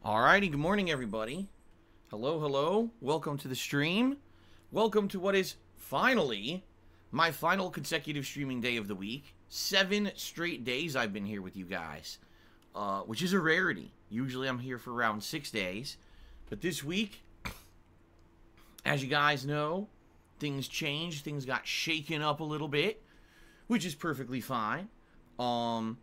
Alrighty, good morning everybody. Hello, hello. Welcome to the stream. Welcome to what is finally my final consecutive streaming day of the week. 7 straight days I've been here with you guys, which is a rarity. Usually I'm here for around 6 days. But this week, as you guys know, things changed. Things got shaken up a little bit, which is perfectly fine. You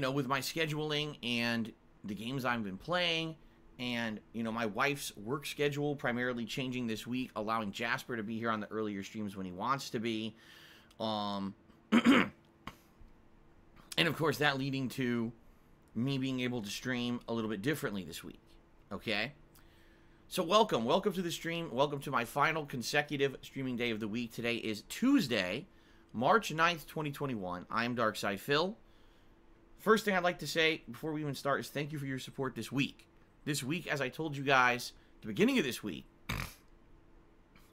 know, with my scheduling and the games I've been playing, and, you know, my wife's work schedule primarily changing this week, allowing Jasper to be here on the earlier streams when he wants to be. And, of course, that leading to me being able to stream a little bit differently this week, okay? So welcome to the stream. Welcome to my final consecutive streaming day of the week. Today is Tuesday, March 9th, 2021. I am Darkside Phil. First thing I'd like to say before we even start is thank you for your support this week. This week, as I told you guys at the beginning of this week,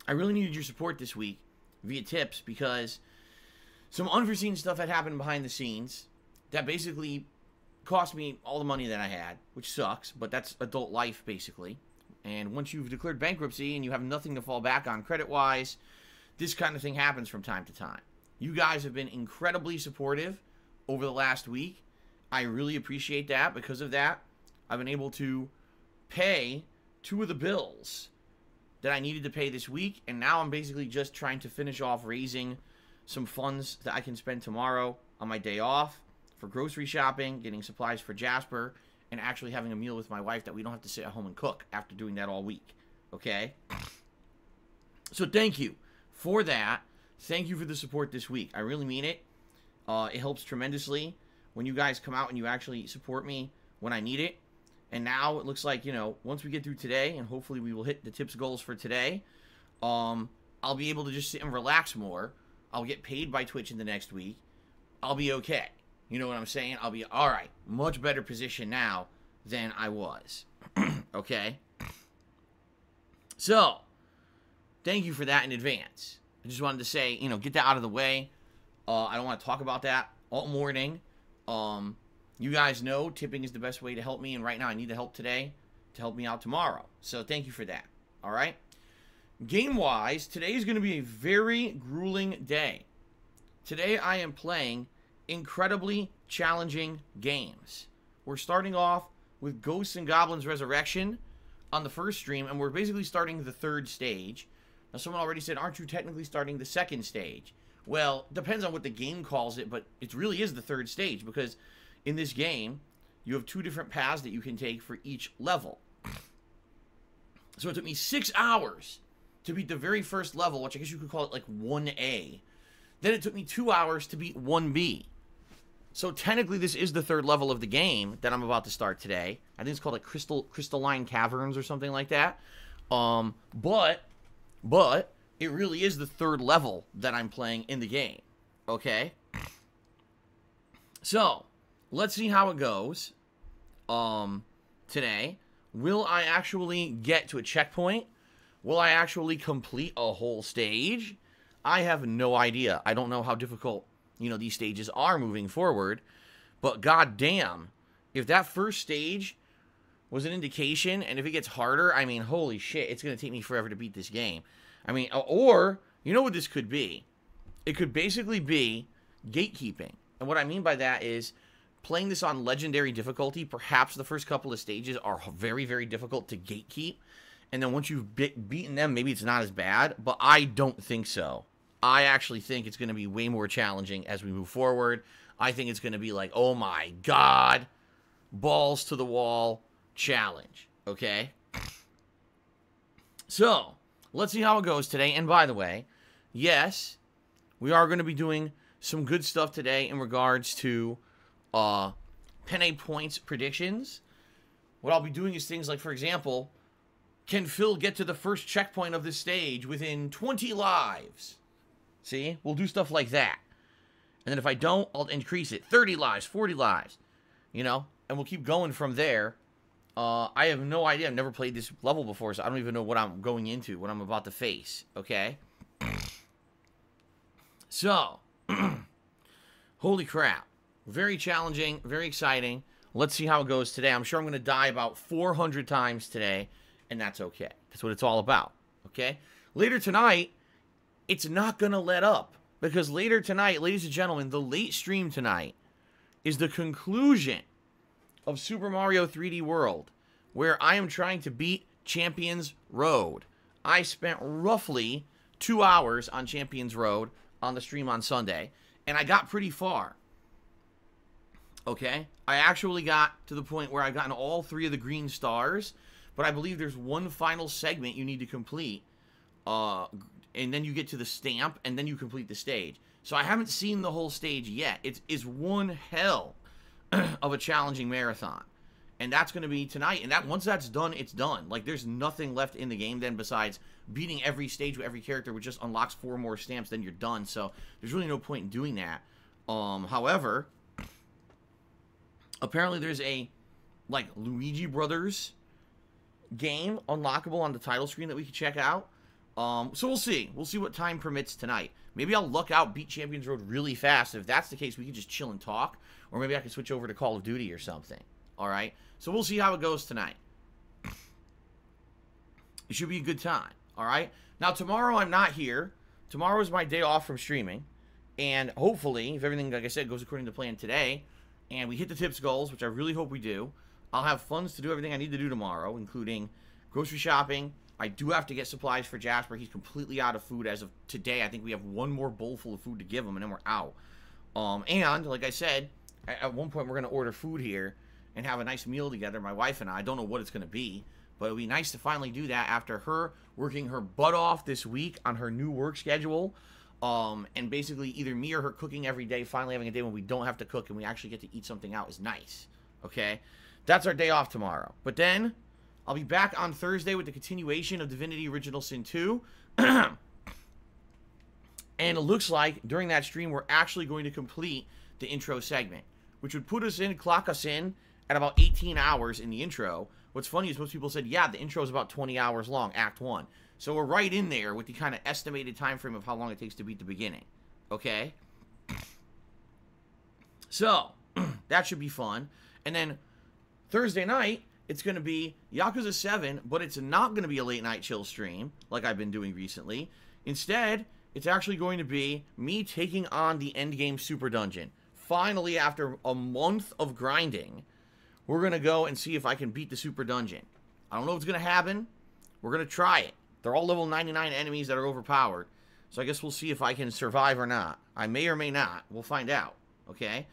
I really needed your support this week via tips because some unforeseen stuff had happened behind the scenes that basically cost me all the money that I had, which sucks, but that's adult life basically. And once you've declared bankruptcy and you have nothing to fall back on credit-wise, this kind of thing happens from time to time. You guys have been incredibly supportive over the last week. I really appreciate that. Because of that, I've been able to pay 2 of the bills that I needed to pay this week, and now I'm basically just trying to finish off raising some funds that I can spend tomorrow on my day off for grocery shopping, getting supplies for Jasper, and actually having a meal with my wife that we don't have to sit at home and cook after doing that all week, okay? So thank you for that. Thank you for the support this week. I really mean it. It helps tremendously when you guys come out and you actually support me when I need it. And now it looks like, you know, once we get through today, and hopefully we will hit the tips goals for today, I'll be able to just sit and relax more. I'll get paid by Twitch in the next week. I'll be okay. You know what I'm saying? I'll be all right. Much better position now than I was. Okay? So, thank you for that in advance. I just wanted to say, you know, get that out of the way. I don't want to talk about that all morning. You guys know tipping is the best way to help me, and right now I need the help today to help me out tomorrow. So thank you for that. All right? Game-wise, today is going to be a very grueling day. Today I am playing incredibly challenging games. We're starting off with Ghosts and Goblins Resurrection on the first stream, and we're basically starting the 3rd stage. Now, someone already said, aren't you technically starting the 2nd stage? Well, depends on what the game calls it, but it really is the 3rd stage, because in this game, you have 2 different paths that you can take for each level. So it took me 6 hours to beat the very first level, which I guess you could call it like 1A. Then it took me 2 hours to beat 1B. So technically this is the 3rd level of the game that I'm about to start today. I think it's called like Crystalline Caverns or something like that. But it really is the 3rd level that I'm playing in the game. Okay? So, let's see how it goes today. Will I actually get to a checkpoint? Will I actually complete a whole stage? I have no idea. I don't know how difficult, you know, these stages are moving forward. But goddamn, if that first stage was an indication, and if it gets harder, I mean, holy shit, it's going to take me forever to beat this game. I mean, or, you know what this could be? It could basically be gatekeeping. And what I mean by that is playing this on legendary difficulty. Perhaps the first couple of stages are very, very difficult to gatekeep. And then once you've beaten them, maybe it's not as bad. But I don't think so. I actually think it's going to be way more challenging as we move forward. I think it's going to be like, oh my god, balls to the wall challenge. Okay? So, let's see how it goes today. And by the way, yes, we are going to be doing some good stuff today in regards to Penne points predictions. What I'll be doing is things like, for example, can Phil get to the first checkpoint of this stage within 20 lives? See? We'll do stuff like that. And then if I don't, I'll increase it. 30 lives, 40 lives. You know? And we'll keep going from there. I have no idea. I've never played this level before, so I don't even know what I'm going into, what I'm about to face. Okay? So, holy crap. Very challenging, very exciting. Let's see how it goes today. I'm sure I'm going to die about 400 times today, and that's okay. That's what it's all about, okay? Later tonight, it's not going to let up, because later tonight, ladies and gentlemen, the late stream tonight is the conclusion of Super Mario 3D World, where I am trying to beat Champions Road. I spent roughly 2 hours on Champions Road on the stream on Sunday, and I got pretty far. Okay? I actually got to the point where I've gotten all 3 of the green stars, but I believe there's one final segment you need to complete, and then you get to the stamp, and then you complete the stage. So I haven't seen the whole stage yet. It's one hell of a challenging marathon. And that's going to be tonight. And once that's done, it's done. Like, there's nothing left in the game then besides beating every stage with every character, which just unlocks 4 more stamps, then you're done. So there's really no point in doing that. However, apparently there's a, like, Luigi Brothers game unlockable on the title screen that we can check out. So we'll see. We'll see what time permits tonight. Maybe I'll luck out, beat Champions Road really fast. If that's the case, we can just chill and talk. Or maybe I can switch over to Call of Duty or something. Alright? So we'll see how it goes tonight. It should be a good time. Alright? Now, tomorrow I'm not here. Tomorrow is my day off from streaming. And hopefully, if everything, like I said, goes according to plan today, and we hit the tips goals, which I really hope we do, I'll have funds to do everything I need to do tomorrow, including grocery shopping. I do have to get supplies for Jasper. He's completely out of food as of today. I think we have one more bowl full of food to give him, and then we're out. And, like I said, at one point we're going to order food here and have a nice meal together, my wife and I. I don't know what it's going to be, but it'll be nice to finally do that after her working her butt off this week on her new work schedule. And basically either me or her cooking every day, finally having a day when we don't have to cook and we actually get to eat something out is nice. Okay? That's our day off tomorrow. But then I'll be back on Thursday with the continuation of Divinity Original Sin 2. And it looks like during that stream we're actually going to complete the intro segment, which would clock us in at about 18 hours in the intro. What's funny is most people said, yeah, the intro is about 20 hours long, Act 1. So we're right in there with the kind of estimated time frame of how long it takes to beat the beginning. Okay? So, that should be fun. And then Thursday night, it's going to be Yakuza 7, but it's not going to be a late night chill stream like I've been doing recently. Instead, it's actually going to be me taking on the endgame super dungeon. Finally, after a month of grinding, we're going to go and see if I can beat the super dungeon. I don't know what's going to happen. We're going to try it. They're all level 99 enemies that are overpowered. So I guess we'll see if I can survive or not. I may or may not. We'll find out. Okay?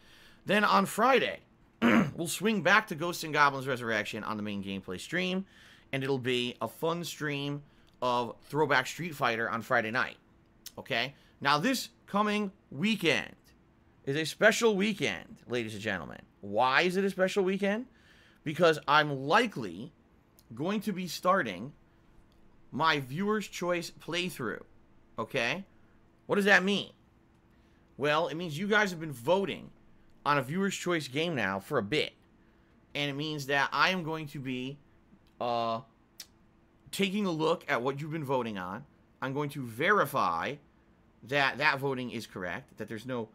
Then on Friday, we'll swing back to Ghosts and Goblins Resurrection on the main gameplay stream. And it'll be a fun stream of Throwback Street Fighter on Friday night. Okay? Now this coming weekend is a special weekend, ladies and gentlemen. Why is it a special weekend? Because I'm likely going to be starting my viewer's choice playthrough. Okay? What does that mean? Well, it means you guys have been voting on a viewer's choice game now for a bit. And it means that I am going to be taking a look at what you've been voting on. I'm going to verify that that voting is correct, that there's no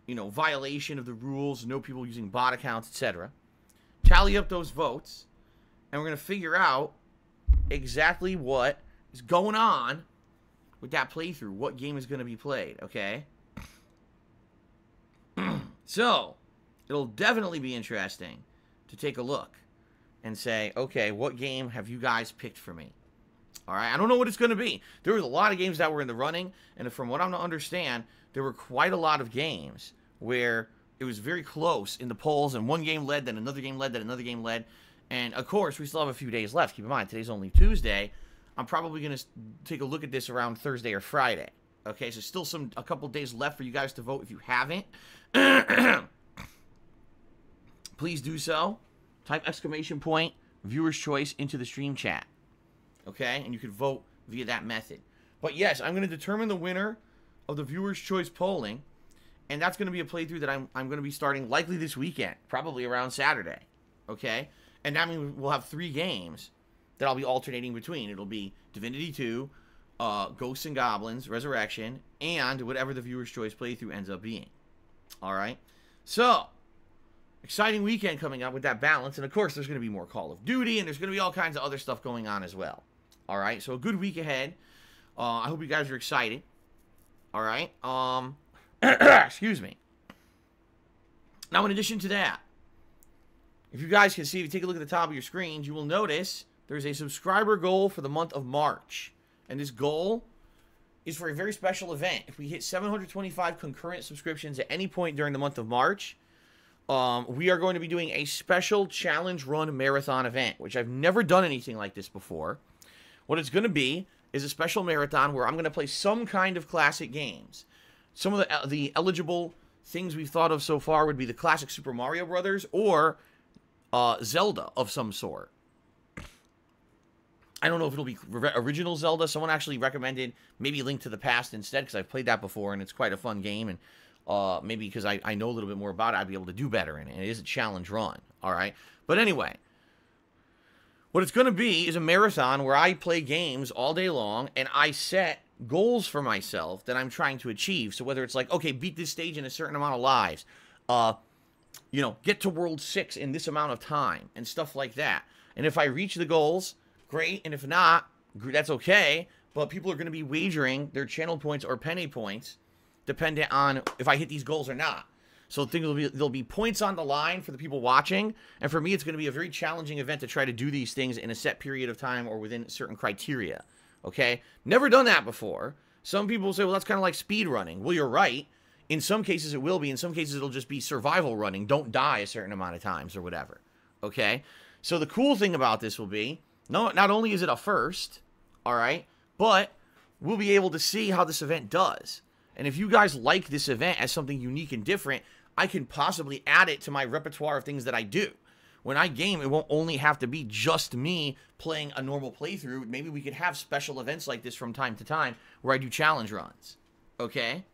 violation of the rules, no people using bot accounts, etc. Tally up those votes, and we're going to figure out exactly what is going on with that playthrough, what game is going to be played, okay? So, it'll definitely be interesting to take a look and say, okay, what game have you guys picked for me? Alright, I don't know what it's going to be. There was a lot of games that were in the running, and from what I'm to understand, there were quite a lot of games where it was very close in the polls, and one game led, then another game led, then another game led. And, of course, we still have a few days left. Keep in mind, today's only Tuesday. I'm probably going to take a look at this around Thursday or Friday. Okay, so still a couple days left for you guys to vote if you haven't. Please do so. Type ! Viewer's choice into the stream chat. Okay, and you can vote via that method. But yes, I'm going to determine the winner of the viewer's choice polling, and that's going to be a playthrough that I'm going to be starting likely this weekend, probably around Saturday. Okay, and that means we'll have 3 games that I'll be alternating between. It'll be Divinity 2, Ghosts and Goblins Resurrection, and whatever the viewer's choice playthrough ends up being. All right, so exciting weekend coming up with that balance. And, of course, there's going to be more Call of Duty, and there's going to be all kinds of other stuff going on as well. All right? So, a good week ahead. I hope you guys are excited. All right? Excuse me. Now, in addition to that, if you guys can see, if you take a look at the top of your screens, you will notice there's a subscriber goal for the month of March. And this goal is for a very special event. If we hit 725 concurrent subscriptions at any point during the month of March, we are going to be doing a special challenge run marathon event, which I've never done anything like this before. What it's going to be is a special marathon where I'm going to play some kind of classic games. Some of the eligible things we've thought of so far would be the classic Super Mario Brothers or Zelda of some sort. I don't know if it'll be original Zelda. Someone actually recommended maybe Link to the Past instead, because I've played that before, and it's quite a fun game, and maybe because I know a little bit more about it, I'd be able to do better in it. And it is a challenge run, all right? But anyway, what it's going to be is a marathon where I play games all day long, and I set goals for myself that I'm trying to achieve. So whether it's like, okay, beat this stage in a certain amount of lives, you know, get to World 6 in this amount of time, and stuff like that. And if I reach the goals, great, and if not, that's okay, but people are going to be wagering their channel points or penny points dependent on if I hit these goals or not. So there'll be points on the line for the people watching, and for me, it's going to be a very challenging event to try to do these things in a set period of time or within certain criteria, okay? Never done that before. Some people say, well, that's kind of like speed running. Well, you're right. In some cases, it will be. In some cases, it'll just be survival running. Don't die a certain amount of times or whatever, okay? So the cool thing about this will be, not only is it a first, all right, but we'll be able to see how this event does. And if you guys like this event as something unique and different, I can possibly add it to my repertoire of things that I do. When I game, it won't only have to be just me playing a normal playthrough. Maybe we could have special events like this from time to time where I do challenge runs, okay?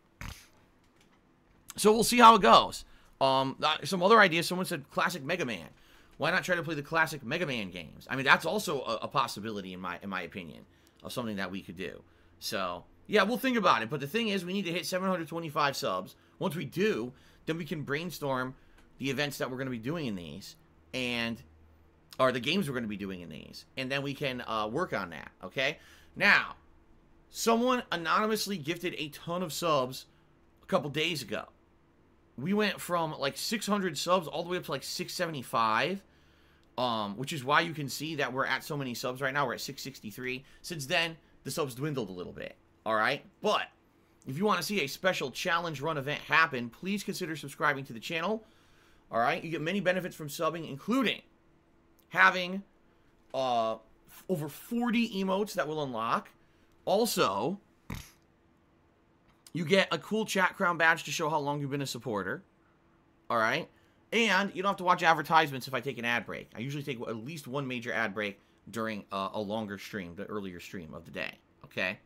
So we'll see how it goes. Some other ideas, someone said classic Mega Man. Why not try to play the classic Mega Man games? I mean, that's also a possibility in my opinion of something that we could do. So, yeah, we'll think about it. But the thing is, we need to hit 725 subs. Once we do, then we can brainstorm the events that we're going to be doing in these, or the games we're going to be doing in these, and then we can work on that, okay? Now, someone anonymously gifted a ton of subs a couple days ago. We went from like 600 subs all the way up to like 675. Which is why you can see that we're at so many subs right now. We're at 663. Since then, the subs dwindled a little bit. All right? But if you want to see a special challenge run event happen, please consider subscribing to the channel. All right? You get many benefits from subbing, including having over 40 emotes that will unlock. Also, you get a cool chat crown badge to show how long you've been a supporter. All right? And you don't have to watch advertisements if I take an ad break. I usually take at least one major ad break during a longer stream, the earlier stream of the day, okay?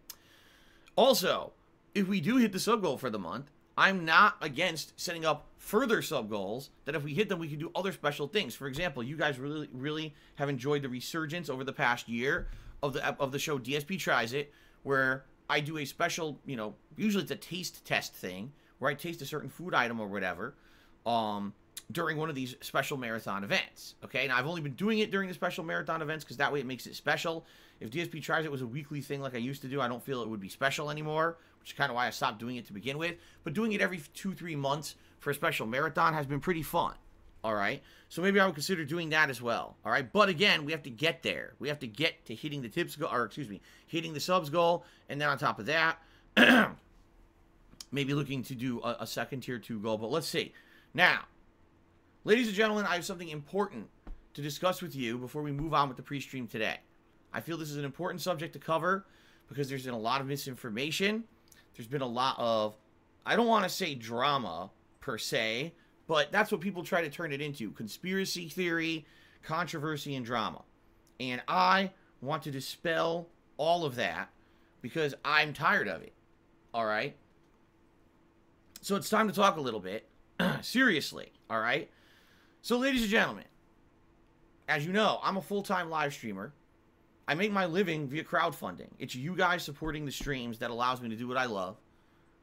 Also, if we do hit the sub goal for the month, I'm not against setting up further sub goals that if we hit them, we can do other special things. For example, you guys really have enjoyed the resurgence over the past year of the show DSP Tries It, where I do a special, you know, usually it's a taste test thing, where I taste a certain food item or whatever, during one of these special marathon events, okay? Now, I've only been doing it during the special marathon events because that way it makes it special. If DSP Tries It was a weekly thing like I used to do, I don't feel it would be special anymore, which is kind of why I stopped doing it to begin with. But doing it every 2-3 months for a special marathon has been pretty fun, all right? So maybe I would consider doing that as well, all right? But again, we have to get there. We have to get to hitting the tips goal, or excuse me, hitting the subs goal, and then on top of that, maybe looking to do a second tier 2 goal, but let's see. Now, ladies and gentlemen, I have something important to discuss with you before we move on with the pre-stream today. I feel this is an important subject to cover because there's been a lot of misinformation. There's been a lot of, I don't want to say drama per se, but that's what people try to turn it into. Conspiracy theory, controversy, and drama. And I want to dispel all of that because I'm tired of it. All right? So it's time to talk a little bit seriously. All right? So, ladies and gentlemen, as you know, I'm a full-time live streamer. I make my living via crowdfunding. It's you guys supporting the streams that allows me to do what I love,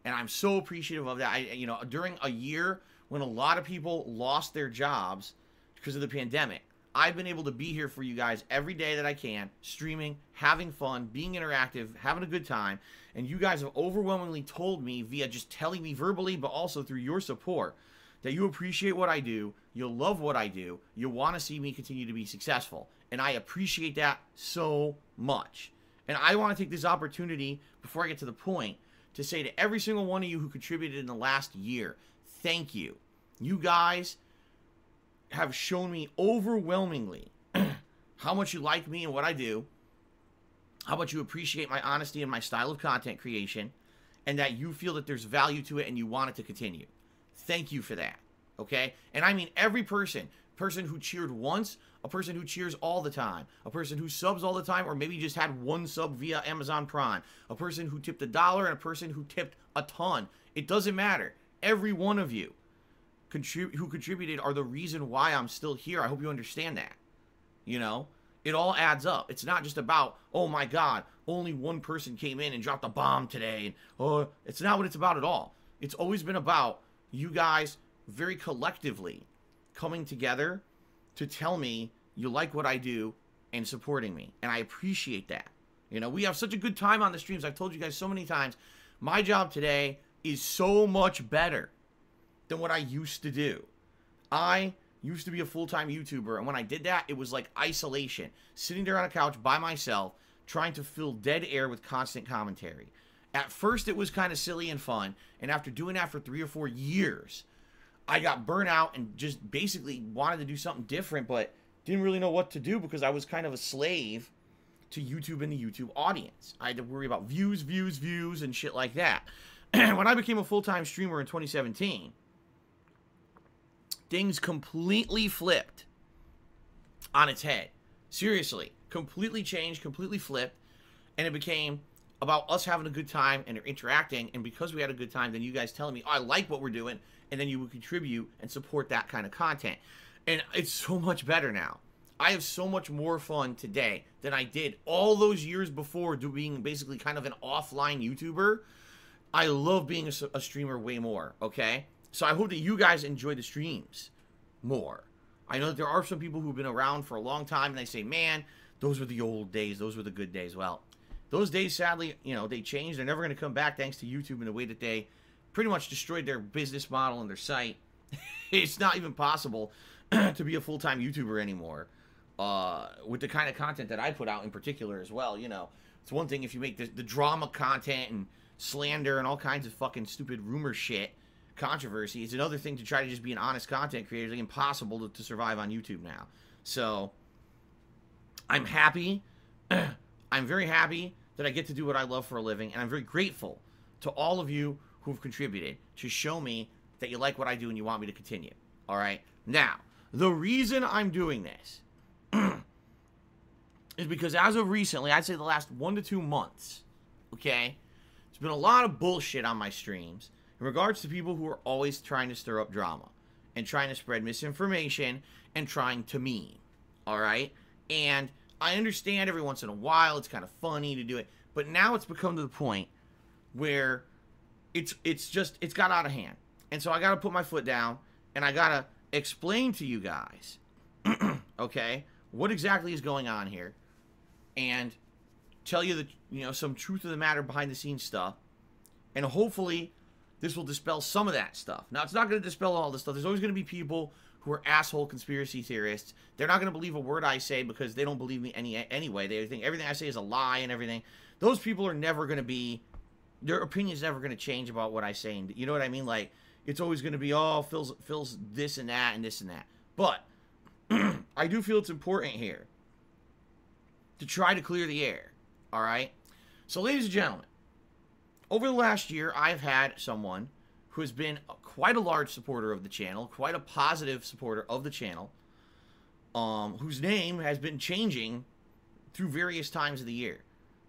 and I'm so appreciative of that. You know, during a year when a lot of people lost their jobs because of the pandemic. I've been able to be here for you guys every day that I can, streaming, having fun, being interactive, having a good time. And you guys have overwhelmingly told me via just telling me verbally, but also through your support, that you appreciate what I do, you love what I do, you want to see me continue to be successful. And I appreciate that so much. And I want to take this opportunity, before I get to the point, to say to every single one of you who contributed in the last year, thank you. You guys have shown me overwhelmingly how much you like me and what I do, how much you appreciate my honesty and my style of content creation, and that you feel that there's value to it and you want it to continue. Thank you for that, okay? And I mean every person who cheered once, a person who cheers all the time, a person who subs all the time, or maybe just had one sub via Amazon Prime, a person who tipped $1, and a person who tipped a ton. It doesn't matter. Every one of you who contributed are the reason why I'm still here. I hope you understand that. You know, it all adds up. It's not just about, oh my God, only one person came in and dropped a bomb today. And, oh, it's not what it's about at all. It's always been about you guys very collectively coming together to tell me you like what I do and supporting me. And I appreciate that. You know, we have such a good time on the streams. I've told you guys so many times, my job today is so much better than what I used to do. I used to be a full-time YouTuber, and when I did that, it was like isolation. Sitting there on a couch by myself, trying to fill dead air with constant commentary. At first, it was kind of silly and fun, and after doing that for 3 or 4 years, I got burnt out and just basically wanted to do something different, but didn't really know what to do because I was kind of a slave to YouTube and the YouTube audience. I had to worry about views, and shit like that. When I became a full-time streamer in 2017, things completely flipped on its head. Seriously, completely changed, completely flipped, and it became about us having a good time and interacting, and because we had a good time, then you guys telling me, oh, I like what we're doing, and then you would contribute and support that kind of content. And it's so much better now. I have so much more fun today than I did all those years before being basically kind of an offline YouTuber. I love being a streamer way more, okay? So I hope that you guys enjoy the streams more. I know that there are some people who've been around for a long time and they say, man, those were the old days. Those were the good days. Well, those days, sadly, you know, they changed. They're never going to come back thanks to YouTube in the way that they pretty much destroyed their business model and their site. It's not even possible to be a full-time YouTuber anymore with the kind of content that I put out in particular as well. You know, it's one thing if you make the drama content and slander and all kinds of fucking stupid rumor shit, controversy. It's another thing to try to just be an honest content creator. It's like impossible to survive on YouTube now. So I'm happy. I'm very happy that I get to do what I love for a living, and I'm very grateful to all of you who've contributed to show me that you like what I do and you want me to continue. All right? Now, the reason I'm doing this is because as of recently, I'd say the last 1 to 2 months, okay, there's been a lot of bullshit on my streams in regards to people who are always trying to stir up drama and trying to spread misinformation and trying to meme, all right? And I understand every once in a while it's kind of funny to do it, but now it's become to the point where it's got out of hand. And so I got to put my foot down and I got to explain to you guys, okay, what exactly is going on here and tell you some truth of the matter behind the scenes stuff. And hopefully this will dispel some of that stuff. Now, it's not going to dispel all this stuff. There's always going to be people who are asshole conspiracy theorists. They're not going to believe a word I say because they don't believe me anyway. They think everything I say is a lie and everything. Those people are never going to be, their opinion's never going to change about what I say. And you know what I mean? Like, it's always going to be, oh, Phil's this and that and this and that. But I do feel it's important here to try to clear the air. All right? So, ladies and gentlemen, over the last year, I've had someone who has been quite a large supporter of the channel, quite a positive supporter of the channel, whose name has been changing through various times of the year.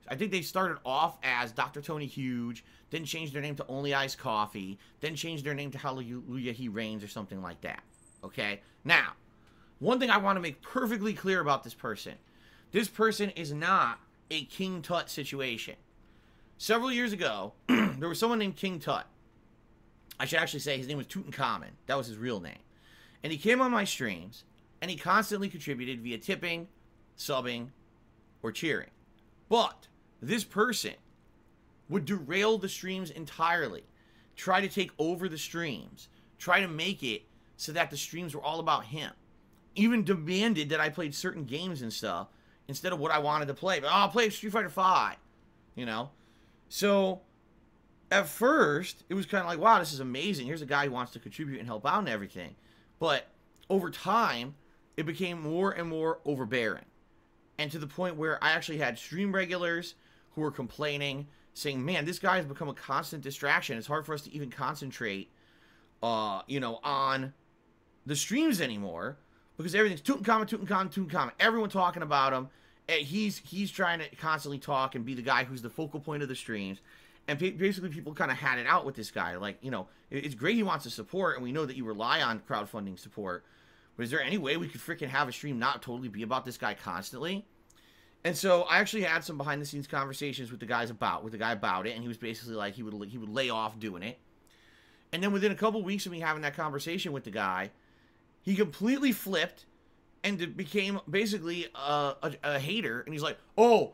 I think they started off as Dr. Tony Huge, then changed their name to Only Iced Coffee, then changed their name to Hallelujah He Reigns or something like that. Okay? Now, one thing I want to make perfectly clear about this person is not a King Tut situation. Several years ago, there was someone named King Tut. I should actually say his name was Tutankhamun. That was his real name. And he came on my streams, and he constantly contributed via tipping, subbing, or cheering. But this person would derail the streams entirely, try to take over the streams, try to make it so that the streams were all about him. Even demanded that I played certain games and stuff instead of what I wanted to play. But, oh, I'll play Street Fighter V, you know? So, at first, it was kind of like, wow, this is amazing. Here's a guy who wants to contribute and help out and everything. But over time, it became more and more overbearing. And to the point where I actually had stream regulars who were complaining, saying, man, this guy has become a constant distraction. It's hard for us to even concentrate, you know, on the streams anymore. Because everything's Tutankhamun, Tutankhamun, Tutankhamun. Everyone talking about him. And he's trying to constantly talk and be the guy who's the focal point of the streams. And basically people kind of had it out with this guy. Like, you know, it's great he wants to support, and we know that you rely on crowdfunding support. But is there any way we could freaking have a stream not totally be about this guy constantly? And so I actually had some behind-the-scenes conversations with the guy about it, and he was basically like he would lay off doing it. And then within a couple weeks of me having that conversation with the guy, he completely flipped and became basically a hater. And he's like, "Oh,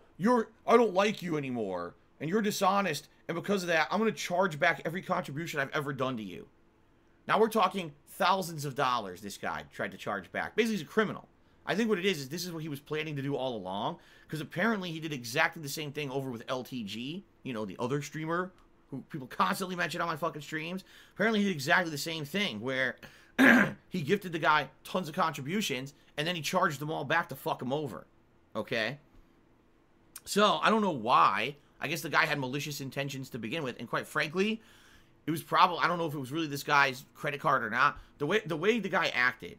I don't like you anymore, and you're dishonest, and because of that, I'm going to charge back every contribution I've ever done to you." Now we're talking thousands of dollars this guy tried to charge back. Basically, he's a criminal. I think what it is this is what he was planning to do all along, because apparently he did exactly the same thing over with LTG, you know, the other streamer who people constantly mention on my fucking streams. Apparently he did exactly the same thing, where he gifted the guy tons of contributions, and then he charged them all back to fuck him over, okay? So, I don't know why. I guess the guy had malicious intentions to begin with, and quite frankly, it was probably, I don't know if it was really this guy's credit card or not. The way the guy acted,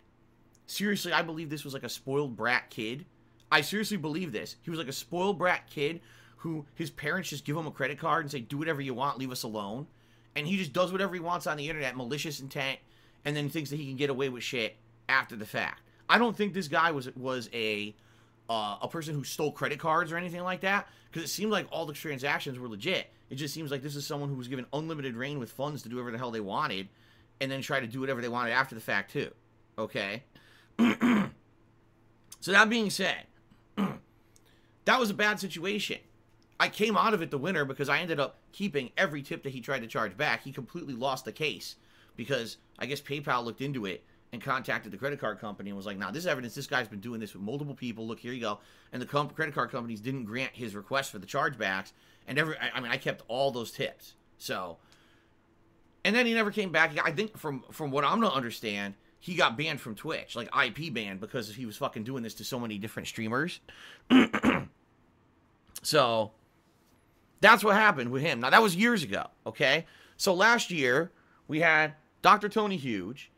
seriously, I believe this was like a spoiled brat kid. I seriously believe this. He was like a spoiled brat kid who his parents just give him a credit card and say, do whatever you want, leave us alone. And he just does whatever he wants on the internet, malicious intent, and then thinks that he can get away with shit after the fact. I don't think this guy was a person who stole credit cards or anything like that, because it seemed like all the transactions were legit. It just seems like this is someone who was given unlimited reign with funds to do whatever the hell they wanted, and then try to do whatever they wanted after the fact too. Okay? So that being said, that was a bad situation. I came out of it the winner because I ended up keeping every tip that he tried to charge back. He completely lost the case because I guess PayPal looked into it and contacted the credit card company and was like, nah, this is evidence. This guy's been doing this with multiple people. Look, here you go. And the credit card companies didn't grant his request for the chargebacks. And I kept all those tips. So, and then he never came back. I think from what I'm going to understand, he got banned from Twitch, like IP banned, because he was fucking doing this to so many different streamers. So, that's what happened with him. Now, that was years ago, okay? So, last year, we had Dr. Tony Huge,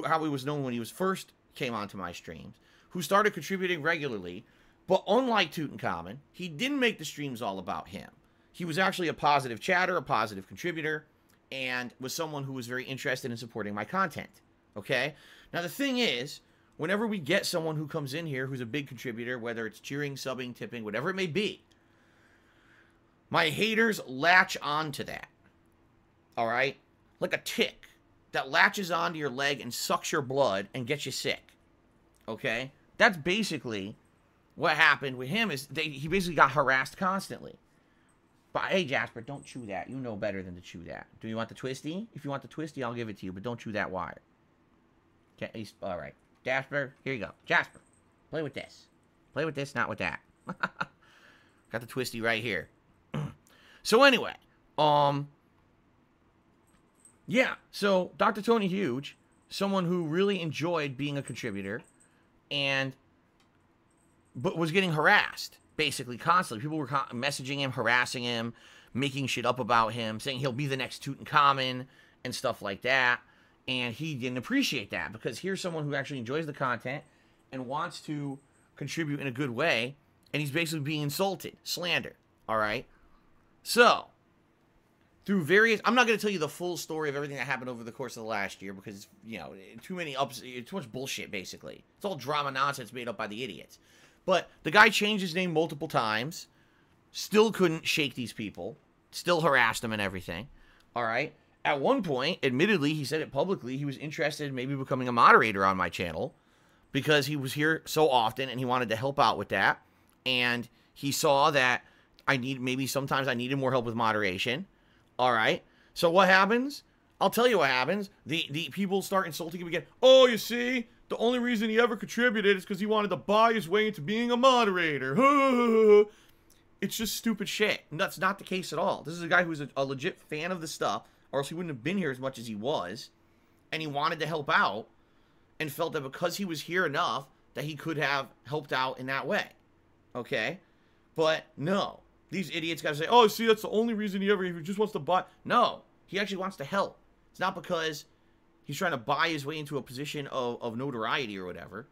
how he was known when he was first came onto my streams, who started contributing regularly, but unlike Tutankhamun, he didn't make the streams all about him. He was actually a positive chatter, a positive contributor, and was someone who was very interested in supporting my content, okay? Now, the thing is, whenever we get someone who comes in here who's a big contributor, whether it's cheering, subbing, tipping, whatever it may be, my haters latch onto that, all right? Like a tick that latches onto your leg and sucks your blood and gets you sick, okay? That's basically what happened with him. Is he basically got harassed constantly. But, hey, Jasper, don't chew that. You know better than to chew that. Do you want the twisty? If you want the twisty, I'll give it to you, but don't chew that wire. Okay, all right. Jasper, here you go. Jasper, play with this. Play with this, not with that. Got the twisty right here. So anyway, yeah, so Dr. Tony Huge, someone who really enjoyed being a contributor, but was getting harassed, basically, constantly. People were messaging him, harassing him, making shit up about him, saying he'll be the next Tutankhamun, and stuff like that, and he didn't appreciate that, because here's someone who actually enjoys the content, and wants to contribute in a good way, and he's basically being insulted, slander, alright? So, through various... I'm not going to tell you the full story of everything that happened over the course of the last year, because, you know, too much bullshit, basically. It's all drama nonsense made up by the idiots. But the guy changed his name multiple times, still couldn't shake these people, still harassed them and everything, alright? at one point, admittedly, he said it publicly, he was interested in maybe becoming a moderator on my channel because he was here so often and he wanted to help out with that. And he saw that maybe sometimes I needed more help with moderation. All right. So what happens? I'll tell you what happens. The people start insulting him again. Oh, you see, the only reason he ever contributed is because he wanted to buy his way into being a moderator. It's just stupid shit. And that's not the case at all. This is a guy who's a legit fan of the stuff, or else he wouldn't have been here as much as he was. And he wanted to help out and felt that because he was here enough that he could have helped out in that way. Okay? But no. These idiots gotta say, oh, see, that's the only reason he just wants to buy. No. He actually wants to help. It's not because he's trying to buy his way into a position of notoriety or whatever.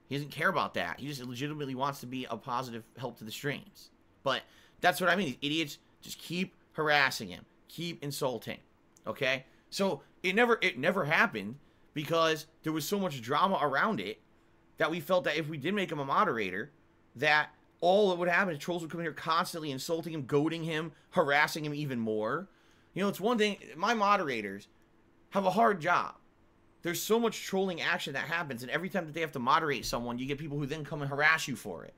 He doesn't care about that. He just legitimately wants to be a positive help to the streams. But that's what I mean. These idiots just keep harassing him. Keep insulting. Okay? So it never happened because there was so much drama around it that we felt that if we did make him a moderator, that all that would happen is trolls would come in here constantly insulting him, goading him, harassing him even more. You know, it's one thing, my moderators have a hard job. There's so much trolling action that happens, and every time that they have to moderate someone, you get people who then come and harass you for it.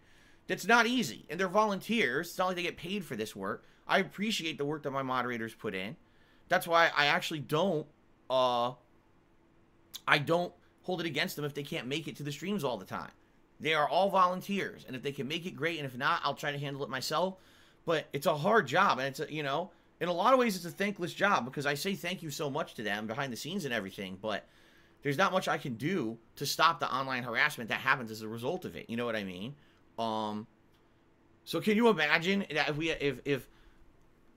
That's not easy, and they're volunteers. It's not like they get paid for this work. I appreciate the work that my moderators put in. That's why I actually don't hold it against them if they can't make it to the streams all the time. They are all volunteers, and if they can make it, great, and if not, I'll try to handle it myself. But it's a hard job, and it's a, you know, in a lot of ways, it's a thankless job because I say thank you so much to them behind the scenes and everything, but there's not much I can do to stop the online harassment that happens as a result of it. You know what I mean? So can you imagine that if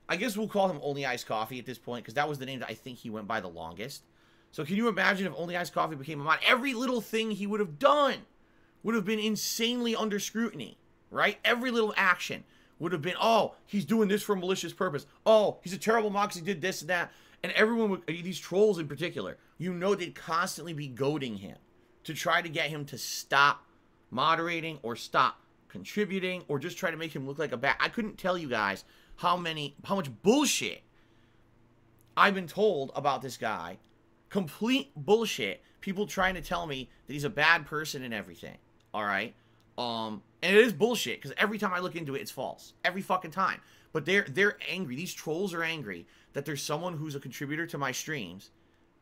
I guess we'll call him Only Iced Coffee at this point because that was the name that I think he went by the longest. So can you imagine if Only Iced Coffee became a mod? Every little thing he would have done would have been insanely under scrutiny, right? Every little action would have been, oh, he's doing this for a malicious purpose. Oh, he's a terrible mod because he did this and that. And everyone would, these trolls in particular, you know they'd constantly be goading him to try to get him to stop moderating or stop contributing or just try to make him look like a bad. I couldn't tell you guys how much bullshit I've been told about this guy. Complete bullshit. People trying to tell me that he's a bad person and everything. All right? And it is bullshit, because every time I look into it, it's false. Every fucking time. But they're angry. These trolls are angry that there's someone who's a contributor to my streams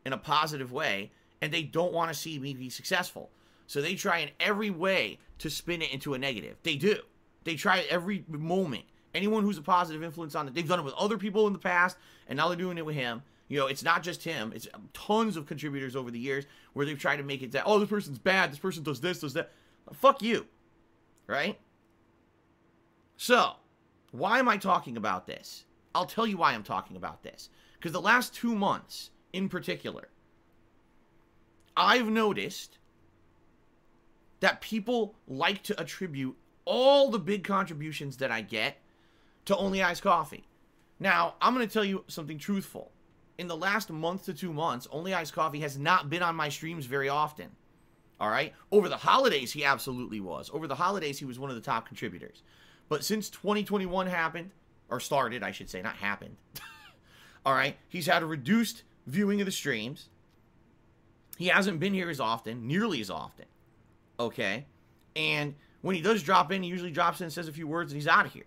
in a positive way, and they don't want to see me be successful. So they try in every way to spin it into a negative. They do. They try at every moment. Anyone who's a positive influence on it, they've done it with other people in the past, and now they're doing it with him. You know, it's not just him. It's tons of contributors over the years where they've tried to make it that, oh, this person's bad, this person does this, does that. Fuck you. Right? So, why am I talking about this? I'll tell you why I'm talking about this. Because the last 2 months, in particular, I've noticed that people like to attribute all the big contributions that I get to Only Iced Coffee. Now, I'm going to tell you something truthful. In the last month to 2 months, Only Iced Coffee has not been on my streams very often. All right? Over the holidays, he absolutely was. Over the holidays, he was one of the top contributors. But since 2021 happened, or started, I should say, not happened. All right? He's had a reduced viewing of the streams. He hasn't been here as often, nearly as often. Okay? And when he does drop in, he usually drops in and says a few words, and he's out of here.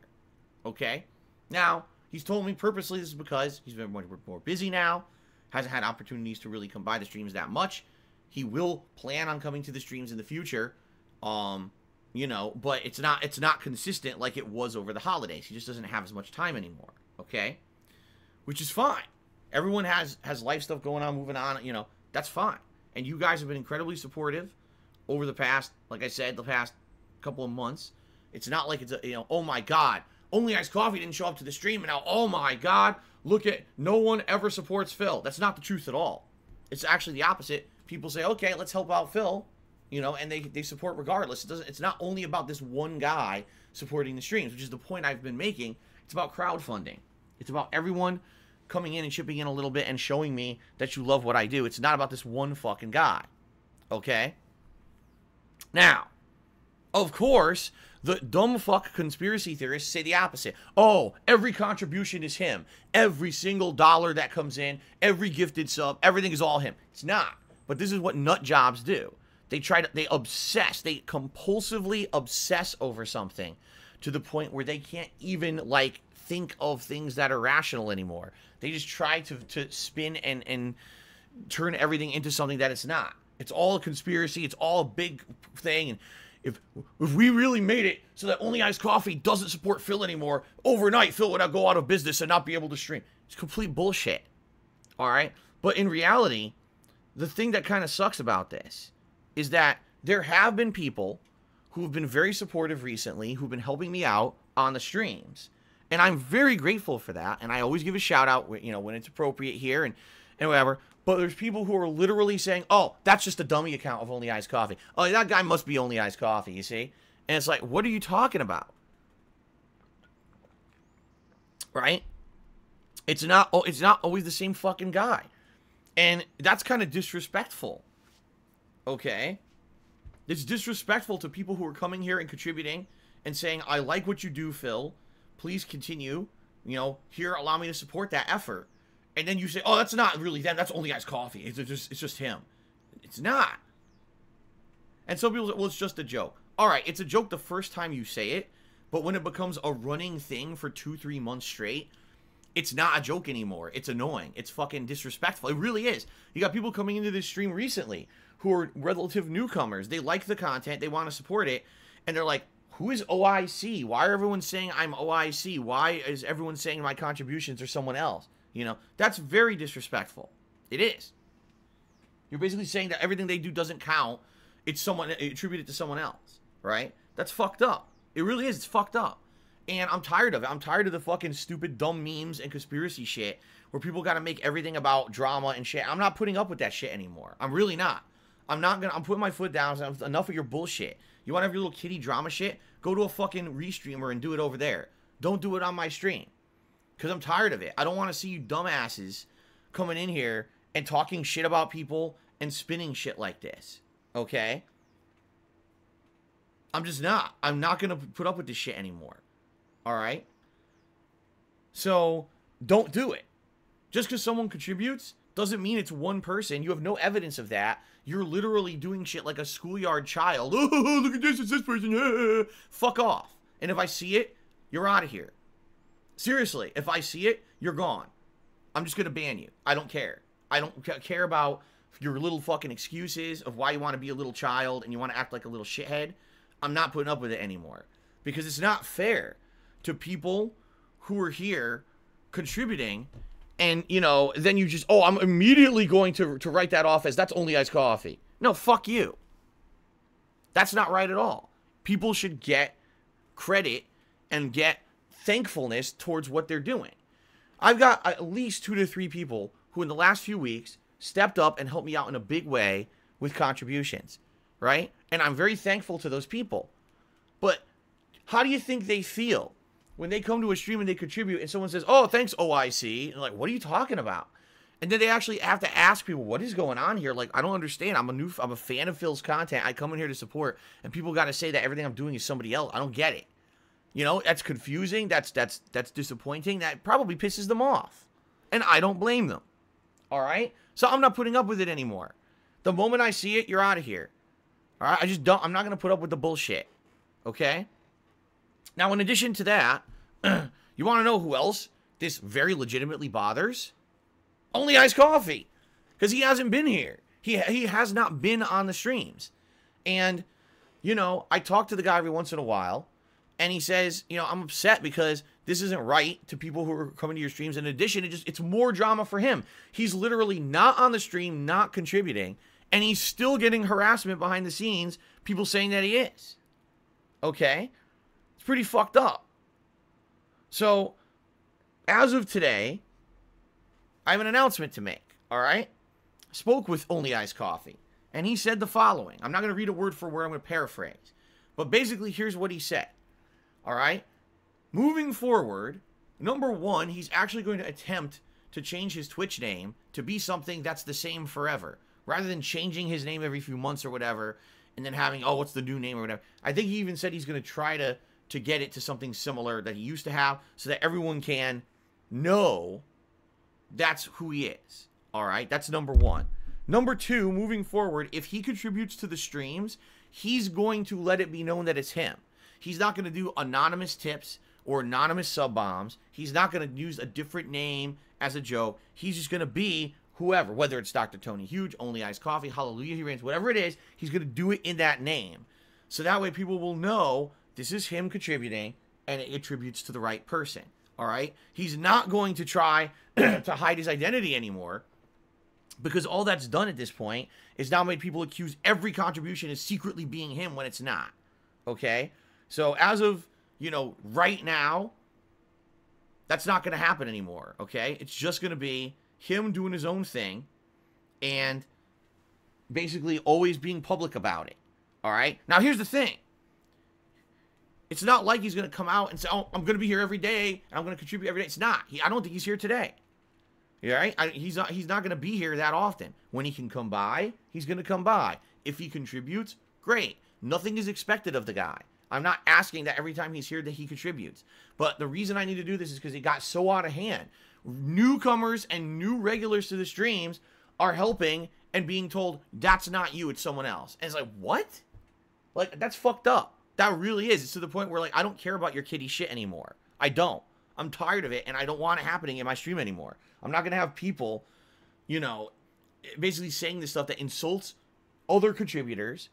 Okay? Now, he's told me purposely this is because he's been more busy now, hasn't had opportunities to really come by the streams that much. He will plan on coming to the streams in the future, you know, but it's not consistent like it was over the holidays. He just doesn't have as much time anymore, okay? Which is fine. Everyone has life stuff going on, moving on, you know, that's fine. And you guys have been incredibly supportive over the past, like I said, the past couple of months. It's not like it's a, you know, oh my God, Only Iced Coffee didn't show up to the stream, and now, oh my God, look at, no one ever supports Phil. That's not the truth at all. It's actually the opposite. People say, okay, let's help out Phil, you know, and they support regardless. It's not only about this one guy supporting the streams, which is the point I've been making. It's about crowdfunding. It's about everyone coming in and chipping in a little bit and showing me that you love what I do. It's not about this one fucking guy, okay? Now, Of course, the dumb fuck conspiracy theorists say the opposite. Oh, every contribution is him. Every single dollar that comes in, every gifted sub, everything is all him. It's not. But this is what nut jobs do. They obsess, they compulsively obsess over something to the point where they can't even, like, think of things that are rational anymore. They just try to spin and turn everything into something that it's not. It's all a conspiracy. It's all a big thing. And if we really made it so that Only Iced Coffee doesn't support Phil anymore, overnight Phil would go out of business and not be able to stream. It's complete bullshit. All right? But in reality, the thing that kind of sucks about this is that there have been people who have been very supportive recently, who've been helping me out on the streams. And I'm very grateful for that. And I always give a shout out, you know, when it's appropriate here and whatever. But there's people who are literally saying, oh, that's just a dummy account of Only Iced Coffee. Oh, that guy must be Only Iced Coffee, you see? And it's like, what are you talking about? Right? It's not always the same fucking guy. And that's kind of disrespectful. Okay? It's disrespectful to people who are coming here and contributing and saying, I like what you do, Phil. Please continue. You know, here, allow me to support that effort. And then you say, oh, that's not really them. That's Only Iced Coffee. It's just him. It's not. And some people say, well, it's just a joke. All right, it's a joke the first time you say it. But when it becomes a running thing for 2-3 months straight, it's not a joke anymore. It's annoying. It's fucking disrespectful. It really is. You got people coming into this stream recently who are relative newcomers. They like the content. They want to support it. And they're like, who is OIC? Why are everyone saying I'm OIC? Why is everyone saying my contributions are someone else? You know, that's very disrespectful. It is. You're basically saying that everything they do doesn't count. It's someone attributed to someone else, right? That's fucked up. It really is. It's fucked up. And I'm tired of it. I'm tired of the fucking stupid, dumb memes and conspiracy shit where people got to make everything about drama and shit. I'm not putting up with that shit anymore. I'm really not. I'm putting my foot down. Enough of your bullshit. You want to have your little kitty drama shit? Go to a fucking restreamer and do it over there. Don't do it on my stream. Because I'm tired of it. I don't want to see you dumbasses coming in here and talking shit about people and spinning shit like this. Okay? I'm just not. I'm not going to put up with this shit anymore. Alright? So, don't do it. Just because someone contributes doesn't mean it's one person. You have no evidence of that. You're literally doing shit like a schoolyard child. Oh, look at this, it's this person. Fuck off. And if I see it, you're out of here. Seriously, if I see it, you're gone. I'm just going to ban you. I don't care. I don't care about your little fucking excuses of why you want to be a little child and you want to act like a little shithead. I'm not putting up with it anymore. Because it's not fair to people who are here contributing and, you know, then you just, oh, I'm immediately going to write that off as that's Only Iced Coffee. No, fuck you. That's not right at all. People should get credit and get thankfulness towards what they're doing. I've got at least 2 to 3 people who in the last few weeks stepped up and helped me out in a big way with contributions, right? And I'm very thankful to those people. But how do you think they feel when they come to a stream and they contribute and someone says, oh, thanks, OIC? And like, what are you talking about? And then they actually have to ask people, what is going on here? Like, I don't understand. I'm a fan of Phil's content. I come in here to support, and people got to say that everything I'm doing is somebody else. I don't get it. You know, that's confusing. That's disappointing. That probably pisses them off. And I don't blame them. All right? So I'm not putting up with it anymore. The moment I see it, you're out of here. All right? I'm not going to put up with the bullshit. Okay? Now, in addition to that, you want to know who else this very legitimately bothers? Only Iced Coffee. Because he hasn't been here. He has not been on the streams. And, you know, I talk to the guy every once in a while. And he says, you know, I'm upset because this isn't right to people who are coming to your streams. In addition, it's more drama for him. He's literally not on the stream, not contributing. And he's still getting harassment behind the scenes. People saying that he is. Okay? It's pretty fucked up. So, as of today, I have an announcement to make, all right? I spoke with Only Iced Coffee, and he said the following. I'm not going to read a word for word, I'm going to paraphrase. But basically, here's what he said, all right? Moving forward, number one, he's actually going to attempt to change his Twitch name to be something that's the same forever. Rather than changing his name every few months or whatever, and then having, oh, what's the new name or whatever. I think he even said he's going to try to get it to something similar that he used to have so that everyone can know that's who he is. All right, that's number one. Number two, moving forward, if he contributes to the streams, he's going to let it be known that it's him. He's not going to do anonymous tips or anonymous sub bombs. He's not going to use a different name as a joke. He's just going to be whoever, whether it's Dr. Tony Huge, Only Iced Coffee, Hallelujah He Reigns, whatever it is, he's going to do it in that name. So that way people will know this is him contributing and it attributes to the right person. All right? He's not going to try to hide his identity anymore, because all that's done at this point is now made people accuse every contribution as secretly being him when it's not. Okay? So as of, you know, right now, that's not going to happen anymore. Okay? It's just going to be him doing his own thing and basically always being public about it. All right? Now, here's the thing. It's not like he's going to come out and say, oh, I'm going to be here every day and I'm going to contribute every day. It's not. I don't think he's here today. All right? He's not going to be here that often. When he can come by, he's going to come by. If he contributes, great. Nothing is expected of the guy. I'm not asking that every time he's here that he contributes. But the reason I need to do this is because it got so out of hand. Newcomers and new regulars to the streams are helping and being told, that's not you, it's someone else. And it's like, what? Like, that's fucked up. That really is. It's to the point where, like, I don't care about your kitty shit anymore. I don't. I'm tired of it, and I don't want it happening in my stream anymore. I'm not going to have people, you know, basically saying this stuff that insults other contributors,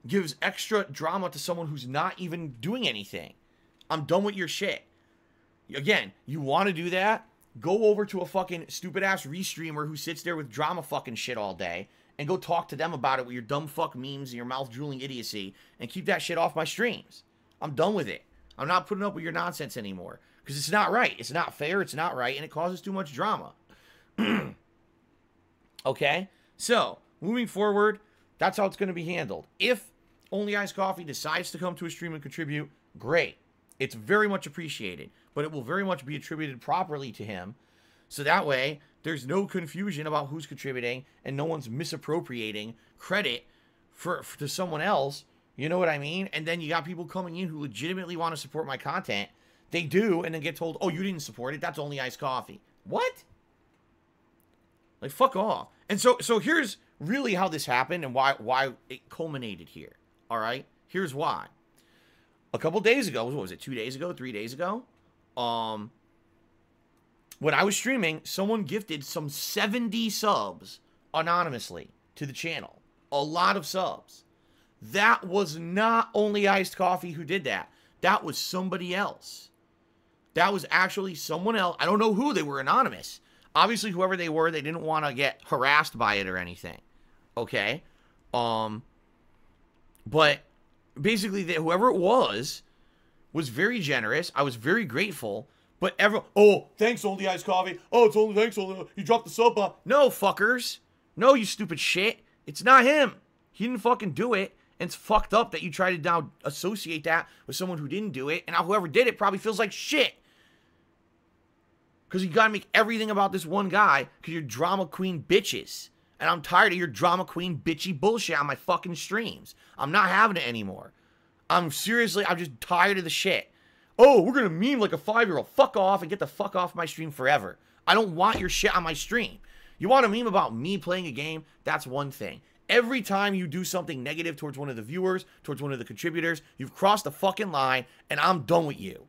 gives extra drama to someone who's not even doing anything. I'm done with your shit. Again, you want to do that? Go over to a fucking stupid-ass restreamer who sits there with drama fucking shit all day and go talk to them about it with your dumb fuck memes and your mouth-drooling idiocy and keep that shit off my streams. I'm done with it. I'm not putting up with your nonsense anymore. Because it's not right. It's not fair. It's not right. And it causes too much drama. Okay? So, moving forward, that's how it's going to be handled. If Only Iced Coffee decides to come to a stream and contribute, great. It's very much appreciated. But it will very much be attributed properly to him. So that way, there's no confusion about who's contributing. And no one's misappropriating credit to someone else. You know what I mean? And then you got people coming in who legitimately want to support my content. They do, and then get told, oh, you didn't support it. That's Only Iced Coffee. What? Like, fuck off. And so here's really how this happened and why it culminated here. All right? Here's why. A couple days ago, what was it, 2 days ago, 3 days ago? When I was streaming, someone gifted some 70 subs anonymously to the channel. A lot of subs. That was not Only Iced Coffee who did that. That was somebody else. That was actually someone else. I don't know who. They were anonymous. Obviously, whoever they were, they didn't want to get harassed by it or anything. Okay? But basically, whoever it was very generous. I was very grateful. But oh, thanks, Only Iced Coffee. Oh, it's only thanks, Only. You dropped the sub bomb. No, fuckers. No, you stupid shit. It's not him. He didn't fucking do it. And it's fucked up that you try to now associate that with someone who didn't do it. And now whoever did it probably feels like shit. Because you got to make everything about this one guy because you're drama queen bitches. And I'm tired of your drama queen bitchy bullshit on my fucking streams. I'm not having it anymore. I'm just tired of the shit. Oh, we're going to meme like a 5-year-old. Fuck off and get the fuck off my stream forever. I don't want your shit on my stream. You want to meme about me playing a game? That's one thing. Every time you do something negative towards one of the viewers, towards one of the contributors, you've crossed the fucking line, and I'm done with you.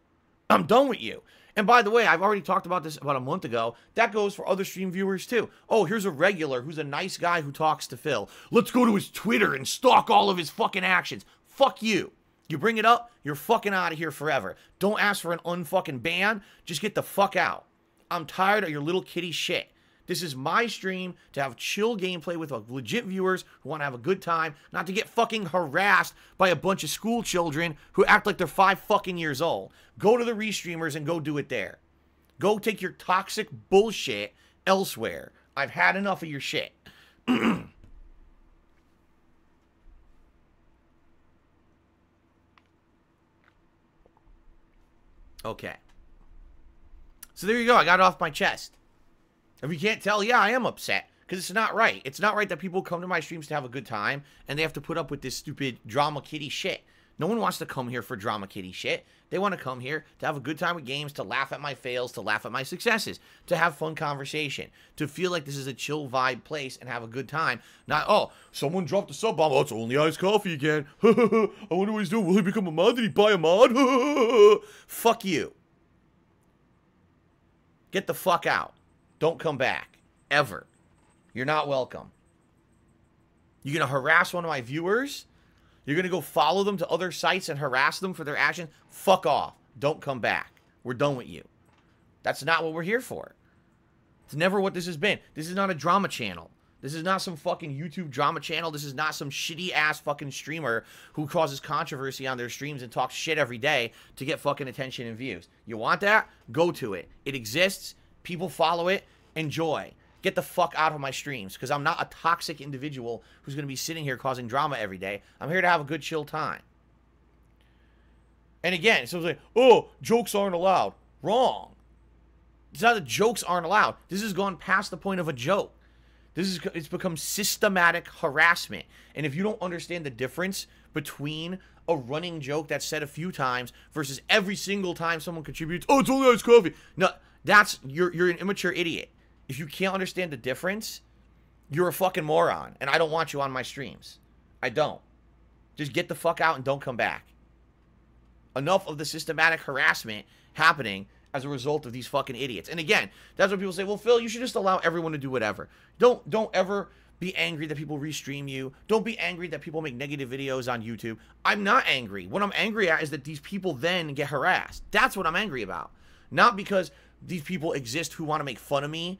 I'm done with you. And by the way, I've already talked about this about a month ago. That goes for other stream viewers too. Oh, here's a regular who's a nice guy who talks to Phil. Let's go to his Twitter and stalk all of his fucking actions. Fuck you. You bring it up, you're fucking out of here forever. Don't ask for an unfucking ban. Just get the fuck out. I'm tired of your little kitty shit. This is my stream to have chill gameplay with legit viewers who want to have a good time, not to get fucking harassed by a bunch of school children who act like they're 5 fucking years old. Go to the restreamers and go do it there. Go take your toxic bullshit elsewhere. I've had enough of your shit. Okay. So there you go. I got it off my chest. If you can't tell, yeah, I am upset. Because it's not right. It's not right that people come to my streams to have a good time and they have to put up with this stupid drama kitty shit. No one wants to come here for drama kitty shit. They want to come here to have a good time with games, to laugh at my fails, to laugh at my successes, to have fun conversation, to feel like this is a chill vibe place and have a good time. Not, oh, someone dropped a sub bomb. Oh, it's only iced coffee again. I wonder what he's doing. Will he become a mod? Did he buy a mod? Fuck you. Get the fuck out. Don't come back. Ever. You're not welcome. You're going to harass one of my viewers? You're going to go follow them to other sites and harass them for their actions? Fuck off. Don't come back. We're done with you. That's not what we're here for. It's never what this has been. This is not a drama channel. This is not some fucking YouTube drama channel. This is not some shitty-ass fucking streamer who causes controversy on their streams and talks shit every day to get fucking attention and views. You want that? Go to it. It exists. People follow it. Enjoy. Get the fuck out of my streams, because I'm not a toxic individual who's going to be sitting here causing drama every day. I'm here to have a good, chill time. And again, someone's like, oh, jokes aren't allowed. Wrong. It's not that jokes aren't allowed. This has gone past the point of a joke. It's become systematic harassment. And if you don't understand the difference between a running joke that's said a few times versus every single time someone contributes, oh, it's only iced coffee. No, you're an immature idiot. If you can't understand the difference, you're a fucking moron. And I don't want you on my streams. I don't. Just get the fuck out and don't come back. Enough of the systematic harassment happening as a result of these fucking idiots. And again, that's what people say, well, Phil, you should just allow everyone to do whatever. Don't ever be angry that people restream you. Don't be angry that people make negative videos on YouTube. I'm not angry. What I'm angry at is that these people then get harassed. That's what I'm angry about. Not because these people exist who want to make fun of me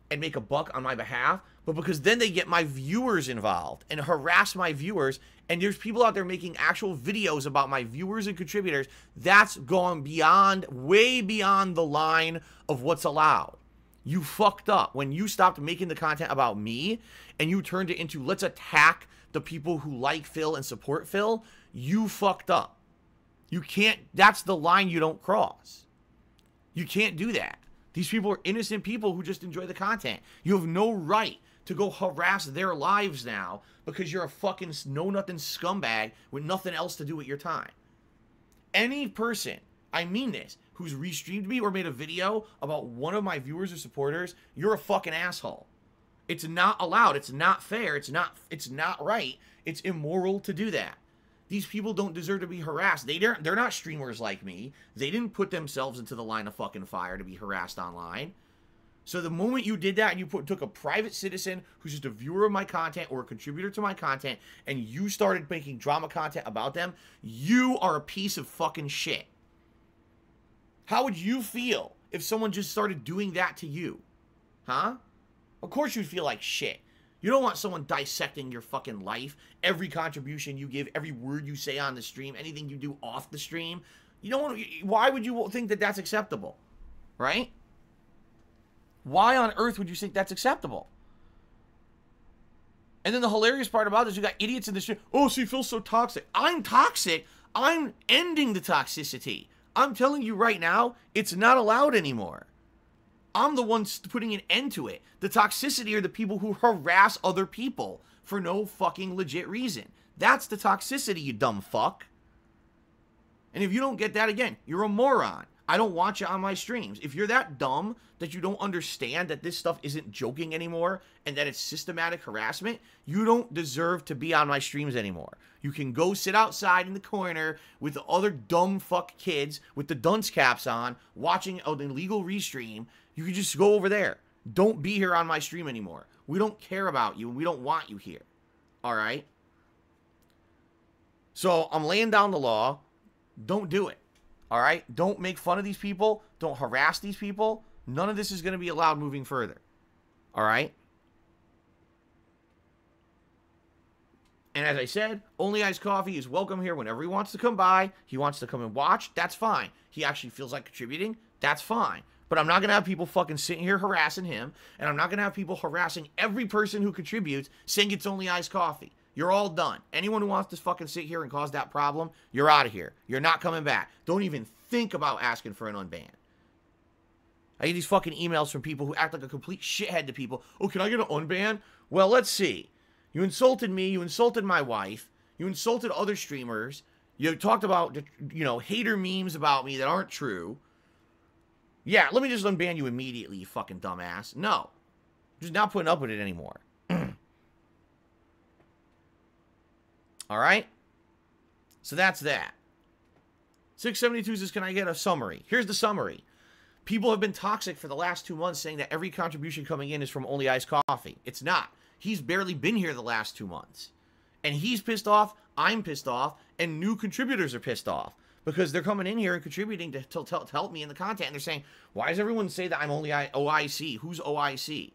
and make a buck on my behalf, but because then they get my viewers involved and harass my viewers, and there's people out there making actual videos about my viewers and contributors. That's gone beyond, way beyond the line of what's allowed. You fucked up when you stopped making the content about me and you turned it into, let's attack the people who like Phil and support Phil. You fucked up. You can't, that's the line you don't cross. You can't do that. These people are innocent people who just enjoy the content. You have no right to go harass their lives now because you're a fucking know-nothing scumbag with nothing else to do with your time. Any person, I mean this, who's restreamed me or made a video about one of my viewers or supporters, you're a fucking asshole. It's not allowed. It's not fair. It's not right. It's immoral to do that. These people don't deserve to be harassed. They're not streamers like me. They didn't put themselves into the line of fucking fire to be harassed online. So the moment you did that and you took a private citizen who's just a viewer of my content or a contributor to my content and you started making drama content about them, you are a piece of fucking shit. How would you feel if someone just started doing that to you? Huh? Of course you'd feel like shit. You don't want someone dissecting your fucking life, every contribution you give, every word you say on the stream, anything you do off the stream. You don't want to, why would you think that that's acceptable? Right? Why on earth would you think that's acceptable? And then the hilarious part about this, you got idiots in the stream. Oh, see, Phil's so toxic. I'm toxic. I'm ending the toxicity. I'm telling you right now, it's not allowed anymore. I'm the one putting an end to it. The toxicity are the people who harass other people for no fucking legit reason. That's the toxicity, you dumb fuck. And if you don't get that, again, you're a moron. I don't want you on my streams. If you're that dumb that you don't understand that this stuff isn't joking anymore and that it's systematic harassment, you don't deserve to be on my streams anymore. You can go sit outside in the corner with the other dumb fuck kids with the dunce caps on watching an illegal restream. You can just go over there. Don't be here on my stream anymore. We don't care about you and we don't want you here. All right? So I'm laying down the law. Don't do it. All right? Don't make fun of these people. Don't harass these people. None of this is going to be allowed moving further. All right? And as I said, Only Iced Coffee is welcome here whenever he wants to come by. He wants to come and watch. That's fine. He actually feels like contributing. That's fine. But I'm not going to have people fucking sitting here harassing him. And I'm not going to have people harassing every person who contributes saying it's Only Iced Coffee. You're all done. Anyone who wants to fucking sit here and cause that problem, you're out of here. You're not coming back. Don't even think about asking for an unban. I get these fucking emails from people who act like a complete shithead to people. Oh, can I get an unban? Well, let's see. You insulted me. You insulted my wife. You insulted other streamers. You talked about, you know, hater memes about me that aren't true. Yeah, let me just unban you immediately, you fucking dumbass. No. Just not putting up with it anymore. Alright? So that's that. 672 says, can I get a summary? Here's the summary. People have been toxic for the last 2 months saying that every contribution coming in is from Only Iced Coffee. It's not. He's barely been here the last 2 months. And he's pissed off, I'm pissed off, and new contributors are pissed off. Because they're coming in here and contributing to help me in the content. And they're saying, why does everyone say that I'm only OIC? Who's OIC?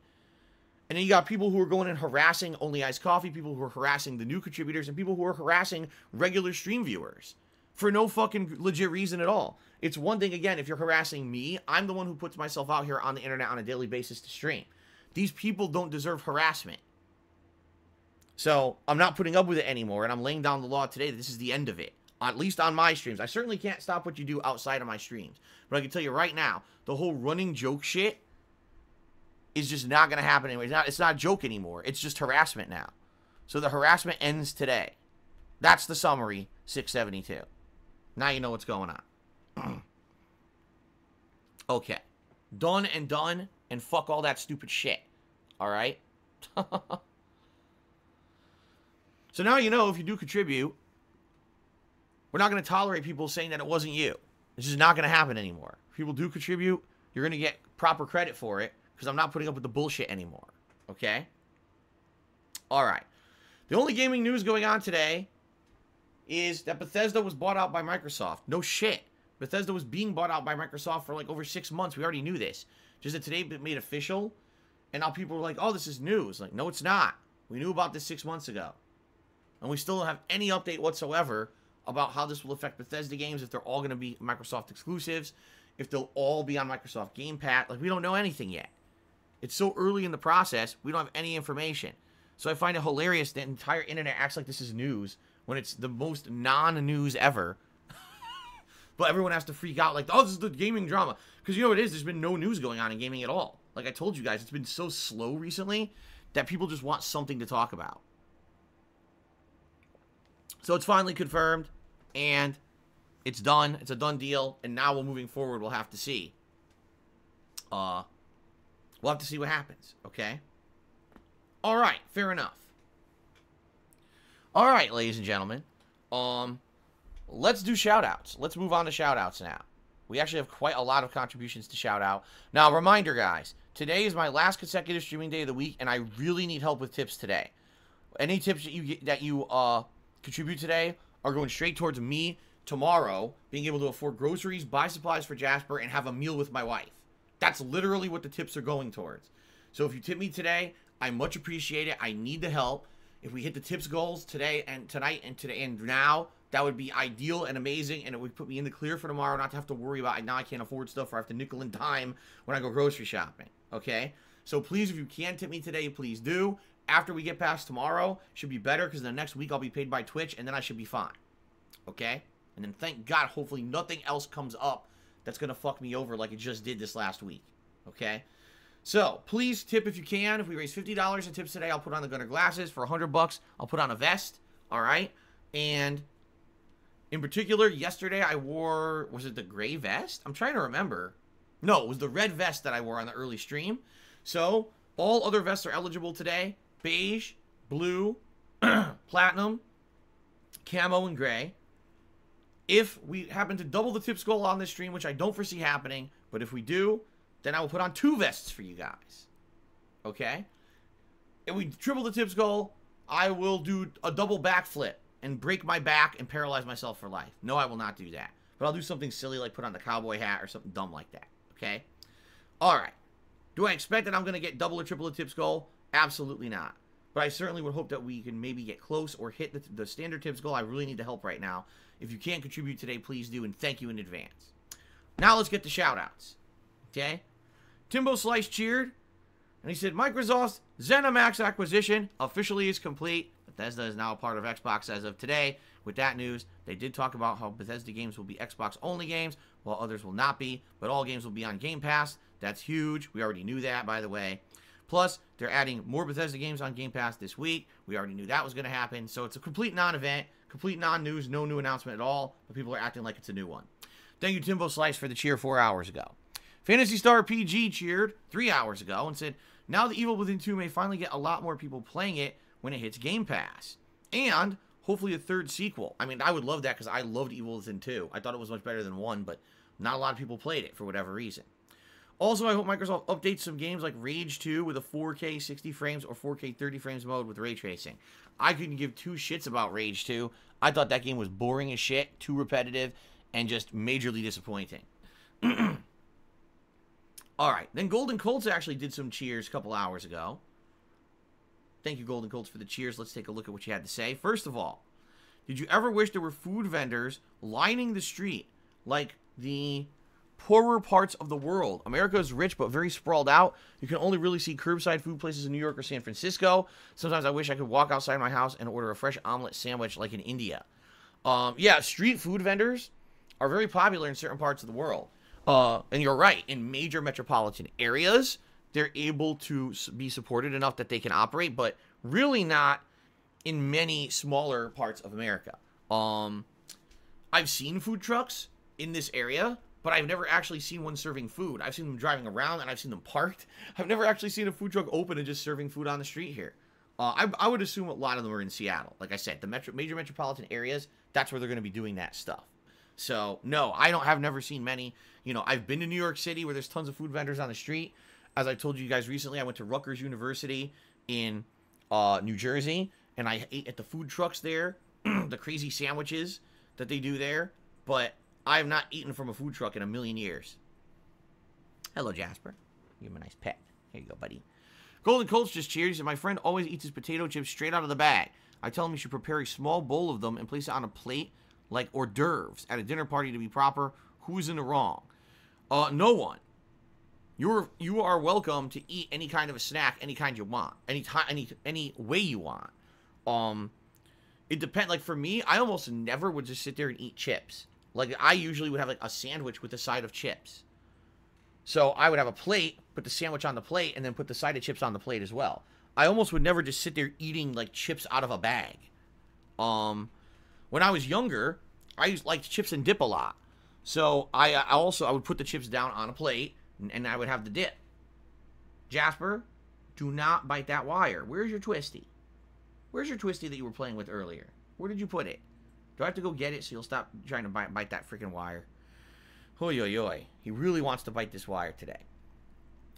And then you got people who are going and harassing Only Iced Coffee, people who are harassing the new contributors, and people who are harassing regular stream viewers. For no fucking legit reason at all. It's one thing, again, if you're harassing me, I'm the one who puts myself out here on the internet on a daily basis to stream. These people don't deserve harassment. So, I'm not putting up with it anymore, and I'm laying down the law today that this is the end of it. At least on my streams. I certainly can't stop what you do outside of my streams. But I can tell you right now, the whole running joke shit is just not going to happen anymore. It's not a joke anymore. It's just harassment now. So the harassment ends today. That's the summary, 672. Now you know what's going on. Okay. Done, and fuck all that stupid shit. Alright? So now you know if you do contribute, we're not going to tolerate people saying that it wasn't you. It's just not going to happen anymore. If people do contribute, you're going to get proper credit for it because I'm not putting up with the bullshit anymore. Okay? Alright. The only gaming news going on today is that Bethesda was bought out by Microsoft. No shit. Bethesda was being bought out by Microsoft for like over 6 months. We already knew this. Just that today it made official. And now people are like, oh, this is news. Like, no, it's not. We knew about this 6 months ago. And we still don't have any update whatsoever about how this will affect Bethesda games, if they're all going to be Microsoft exclusives, if they'll all be on Microsoft Game Pass. Like, we don't know anything yet. It's so early in the process, we don't have any information. So I find it hilarious that the entire internet acts like this is news when it's the most non-news ever. But everyone has to freak out like, oh, this is the gaming drama. Because you know what it is? There's been no news going on in gaming at all. Like I told you guys, it's been so slow recently that people just want something to talk about. So it's finally confirmed, and it's done. It's a done deal, and now moving forward, we'll have to see. We'll have to see what happens, okay? All right, fair enough. All right, ladies and gentlemen. Let's do shout-outs. Let's move on to shout-outs now. We actually have quite a lot of contributions to shout out. Now, reminder, guys. Today is my last consecutive streaming day of the week, and I really need help with tips today. Any tips that you contribute today are going straight towards me tomorrow being able to afford groceries, buy supplies for Jasper, and have a meal with my wife. That's literally what the tips are going towards. So if you tip me today, I much appreciate it. I need the help. If we hit the tips goals today and tonight and today and now, that would be ideal and amazing, and it would put me in the clear for tomorrow, not to have to worry about now I can't afford stuff or I have to nickel and dime when I go grocery shopping, okay? So please, if you can tip me today, please do. After we get past tomorrow, should be better because the next week I'll be paid by Twitch, and then I should be fine, okay? And then thank God, hopefully nothing else comes up that's going to fuck me over like it just did this last week, okay? So, please tip if you can. If we raise $50 in tips today, I'll put on the Gunner glasses. For $100, I'll put on a vest, all right? And in particular, yesterday I wore, was it the gray vest? I'm trying to remember. No, it was the red vest that I wore on the early stream. So, all other vests are eligible today. Beige, blue, platinum, camo, and gray. If we happen to double the tips goal on this stream, which I don't foresee happening, but if we do, then I will put on 2 vests for you guys. Okay? If we triple the tips goal, I will do a double backflip and break my back and paralyze myself for life. No, I will not do that. But I'll do something silly like put on the cowboy hat or something dumb like that. Okay? Alright. Do I expect that I'm going to get double or triple the tips goal? Absolutely not. But I certainly would hope that we can maybe get close or hit the standard tips goal. I really need the help right now. If you can contribute today, please do, and thank you in advance. Now let's get to shoutouts. Okay? Timbo Slice cheered, and he said, Microsoft's ZeniMax acquisition officially is complete. Bethesda is now a part of Xbox as of today. With that news, they did talk about how Bethesda games will be Xbox-only games, while others will not be, but all games will be on Game Pass. That's huge. We already knew that, by the way. Plus, they're adding more Bethesda games on Game Pass this week. We already knew that was going to happen. So it's a complete non-event, complete non-news, no new announcement at all, but people are acting like it's a new one. Thank you, Timbo Slice, for the cheer 4 hours ago. Phantasy Star PG cheered 3 hours ago and said, now The Evil Within 2 may finally get a lot more people playing it when it hits Game Pass. And hopefully a third sequel. I mean, I would love that because I loved Evil Within 2. I thought it was much better than 1, but not a lot of people played it for whatever reason. Also, I hope Microsoft updates some games like Rage 2 with a 4K 60 frames or 4K 30 frames mode with ray tracing. I couldn't give two shits about Rage 2. I thought that game was boring as shit, too repetitive, and just majorly disappointing. Alright, then Golden Colts actually did some cheers a couple hours ago. Thank you, Golden Colts, for the cheers. Let's take a look at what you had to say. First of all, did you ever wish there were food vendors lining the street like the poorer parts of the world? America is rich but very sprawled out. You can only really see curbside food places in New York or San Francisco. Sometimes I wish I could walk outside my house and order a fresh omelet sandwich like in India. Yeah, street food vendors are very popular in certain parts of the world. And you're right, in major metropolitan areas, they're able to be supported enough that they can operate, but really not in many smaller parts of America. I've seen food trucks in this area, but I've never actually seen one serving food. I've seen them driving around, and I've seen them parked. I've never actually seen a food truck open and just serving food on the street here. I would assume a lot of them are in Seattle. Like I said, the major metropolitan areas, that's where they're going to be doing that stuff. So, no, I've never seen many. You know, I've been to New York City where there's tons of food vendors on the street. As I told you guys recently, I went to Rutgers University in New Jersey, and I ate at the food trucks there, the crazy sandwiches that they do there, but I have not eaten from a food truck in a million years. Hello, Jasper. You're my nice pet. Here you go, buddy. Golden Colts just cheers, and my friend always eats his potato chips straight out of the bag. I tell him he should prepare a small bowl of them and place it on a plate like hors d'oeuvres at a dinner party to be proper. Who's in the wrong? No one. You are welcome to eat any kind of a snack, any kind you want, any way you want. It depends. Like for me, I almost never would just sit there and eat chips. Like I usually would have like a sandwich with a side of chips. So I would have a plate, put the sandwich on the plate, and then put the side of chips on the plate as well. I almost would never just sit there eating like chips out of a bag. When I was younger, I liked chips and dip a lot. So I would put the chips down on a plate, and I would have the dip. Jasper, do not bite that wire. Where's your twisty? Where's your twisty that you were playing with earlier? Where did you put it? Do I have to go get it so you'll stop trying to bite that freaking wire? Hoi, oi, oi. He really wants to bite this wire today.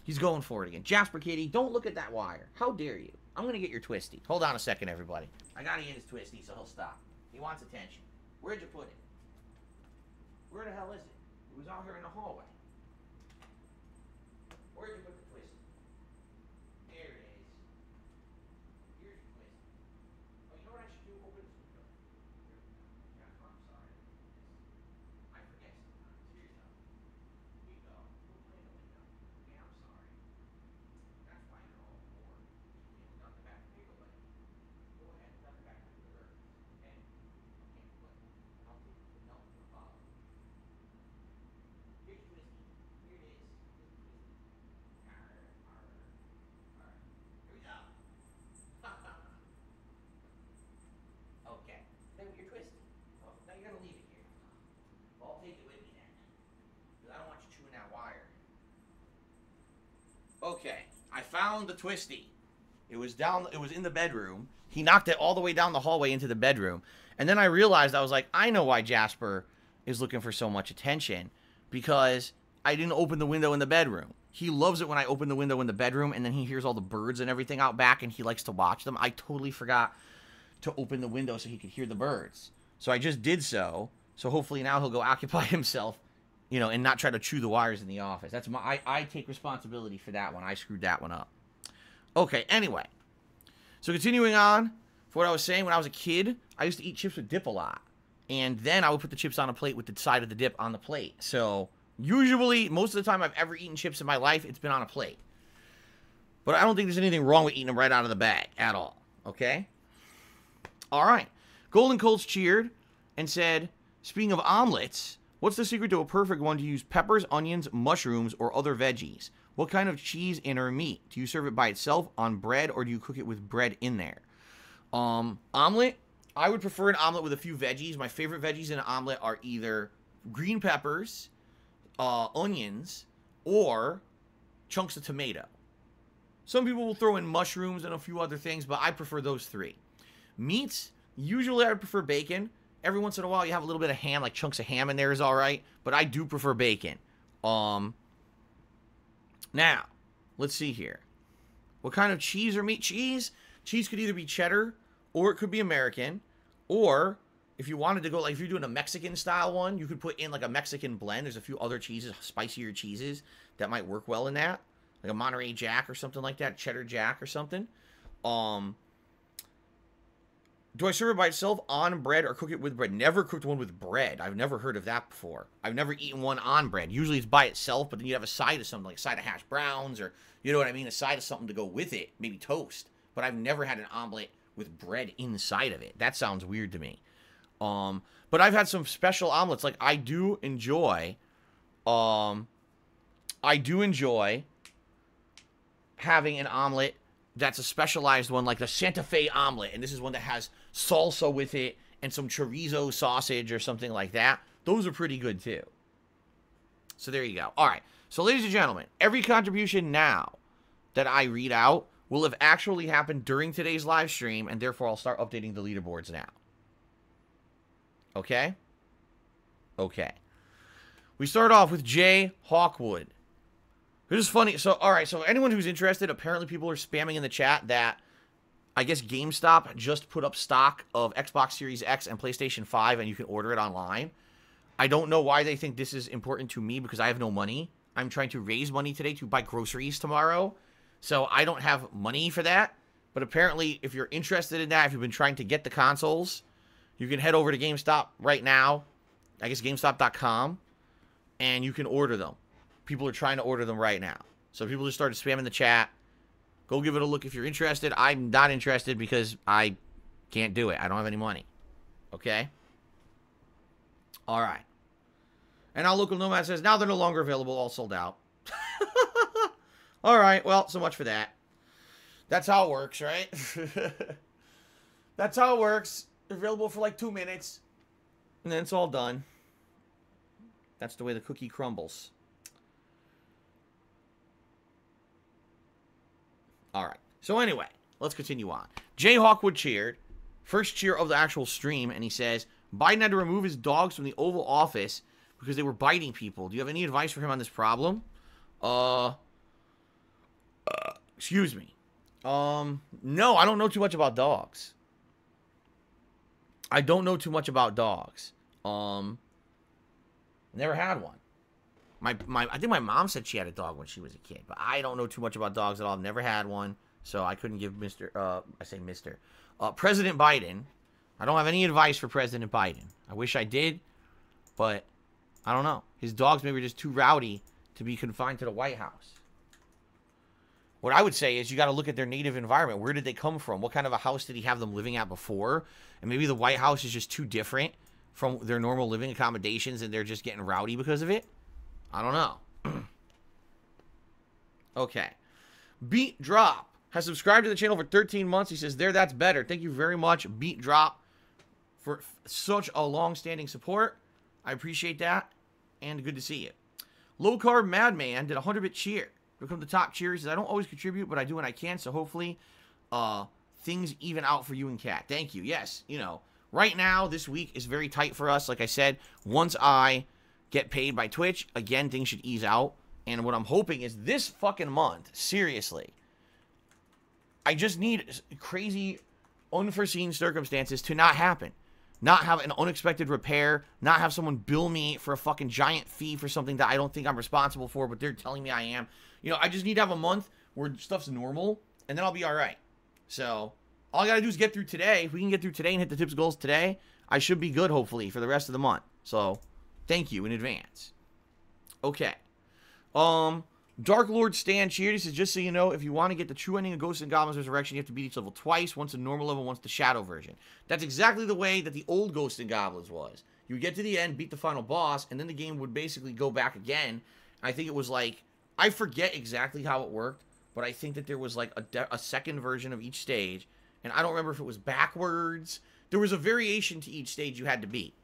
He's going for it again. Jasper Kitty, don't look at that wire. How dare you? I'm going to get your twisty. Hold on a second, everybody. I got to get his twisty so he'll stop. He wants attention. Where'd you put it? Where the hell is it? It was out here in the hallway. Where'd you put the twisty? There it is. Here's your twisty. Oh, you know what I should do? Open this window. Yeah, I'm sorry. I forget sometimes. Here you go. Here you go. Go play in the window. Yeah, I'm sorry. That's why you're all bored. You got the back. Here you go, buddy. Go ahead. Got the back to the bird. Okay? Okay, look. I'll take the no. Follow. Here's your twisty. Here it is. Here's the twisty. Alright. Here we go. Okay. Play with your twisty. Oh, now you're gonna leave it here. Well, I'll take it with me then. Because I don't want you chewing that wire. Okay. I found the twisty. It was in the bedroom. He knocked it all the way down the hallway into the bedroom. And then I realized, I was like, I know why Jasper is looking for so much attention. Because I didn't open the window in the bedroom. He loves it when I open the window in the bedroom and then he hears all the birds and everything out back and he likes to watch them. I totally forgot to open the window so he could hear the birds. So I just did so. So hopefully now he'll go occupy himself, you know, and not try to chew the wires in the office. That's I take responsibility for that one. I screwed that one up. Okay, anyway. So continuing on, for what I was saying, when I was a kid, I used to eat chips with dip a lot. And then I would put the chips on a plate with the side of the dip on the plate. So usually, most of the time I've ever eaten chips in my life, it's been on a plate. But I don't think there's anything wrong with eating them right out of the bag at all. Okay? All right. Golden Colts cheered and said, speaking of omelets, what's the secret to a perfect one to use peppers, onions, mushrooms, or other veggies? What kind of cheese in or meat? Do you serve it by itself on bread, or do you cook it with bread in there? Omelet, I would prefer an omelet with a few veggies. My favorite veggies in an omelet are either green peppers, onions, or chunks of tomato. Some people will throw in mushrooms and a few other things, but I prefer those three. Meats, usually I would prefer bacon. Every once in a while you have a little bit of ham, like chunks of ham in there is alright, but I do prefer bacon. Now, let's see here. What kind of cheese or meat? Cheese could either be cheddar, or it could be American, or if you wanted to go, like if you're doing a Mexican style one, you could put in like a Mexican blend. There's a few other cheeses, spicier cheeses, that might work well in that. Like a Monterey Jack or something like that, Cheddar Jack or something. Do I serve it by itself on bread or cook it with bread? Never cooked one with bread. I've never heard of that before. I've never eaten one on bread. Usually it's by itself, but then you have a side of something, like a side of hash browns, or, you know what I mean, a side of something to go with it, maybe toast. But I've never had an omelet with bread inside of it. That sounds weird to me. But I've had some special omelets. Like, I do enjoy having an omelet that's a specialized one, like the Santa Fe omelet, and this is one that has salsa with it and some chorizo sausage or something like that. Those are pretty good too. So there you go. All right. So ladies and gentlemen, every contribution now that I read out will have actually happened during today's live stream, and therefore I'll start updating the leaderboards now. Okay? Okay. We start off with Jay Hawkwood. This is funny. So, all right. So, anyone who's interested, apparently people are spamming in the chat that I guess GameStop just put up stock of Xbox Series X and PlayStation 5, and you can order it online. I don't know why they think this is important to me, because I have no money. I'm trying to raise money today to buy groceries tomorrow. So, I don't have money for that. But apparently, if you're interested in that, if you've been trying to get the consoles, you can head over to GameStop right now. I guess GameStop.com. And you can order them. People are trying to order them right now. So people just started spamming the chat. Go give it a look if you're interested. I'm not interested because I can't do it. I don't have any money. Okay? All right. And now Local Nomad says, now they're no longer available, all sold out. All right. Well, so much for that. That's how it works, right? That's how it works. They're available for like 2 minutes. And then it's all done. That's the way the cookie crumbles. All right. So anyway, let's continue on. Jay Hawkwood cheered. First cheer of the actual stream. And he says, Biden had to remove his dogs from the Oval Office because they were biting people. Do you have any advice for him on this problem? Excuse me. No, I don't know too much about dogs. I don't know too much about dogs. Never had one. I think my mom said she had a dog when she was a kid, but I don't know too much about dogs at all. I've never had one, so I couldn't give President Biden. I don't have any advice for President Biden. I wish I did, but I don't know. His dogs maybe are just too rowdy to be confined to the White House. What I would say is you got to look at their native environment. Where did they come from? What kind of a house did he have them living at before? And maybe the White House is just too different from their normal living accommodations and they're just getting rowdy because of it. I don't know. Okay. Beat Drop has subscribed to the channel for 13 months. He says, there, that's better. Thank you very much, Beat Drop, for such a long-standing support. I appreciate that. And good to see you. Low Carb Madman did a 100-bit cheer. Become the top cheer. He says, I don't always contribute, but I do when I can. So hopefully things even out for you and Kat. Thank you. Yes, you know, right now, this week is very tight for us. Like I said, once I get paid by Twitch, again, things should ease out. And what I'm hoping is this fucking month, seriously, I just need crazy, unforeseen circumstances to not happen. Not have an unexpected repair, not have someone bill me for a fucking giant fee for something that I don't think I'm responsible for, but they're telling me I am. You know, I just need to have a month where stuff's normal, and then I'll be all right. So, all I got to do is get through today. If we can get through today and hit the tips goals today, I should be good, hopefully, for the rest of the month. So, thank you in advance. Okay. Dark Lord Stan cheered. He says, just so you know, if you want to get the true ending of Ghosts and Goblins Resurrection, you have to beat each level twice. Once the normal level, once the shadow version. That's exactly the way that the old Ghosts and Goblins was. You would get to the end, beat the final boss, and then the game would basically go back again. I think it was like, I forget exactly how it worked, but I think that there was like a second version of each stage, and I don't remember if it was backwards. There was a variation to each stage you had to beat.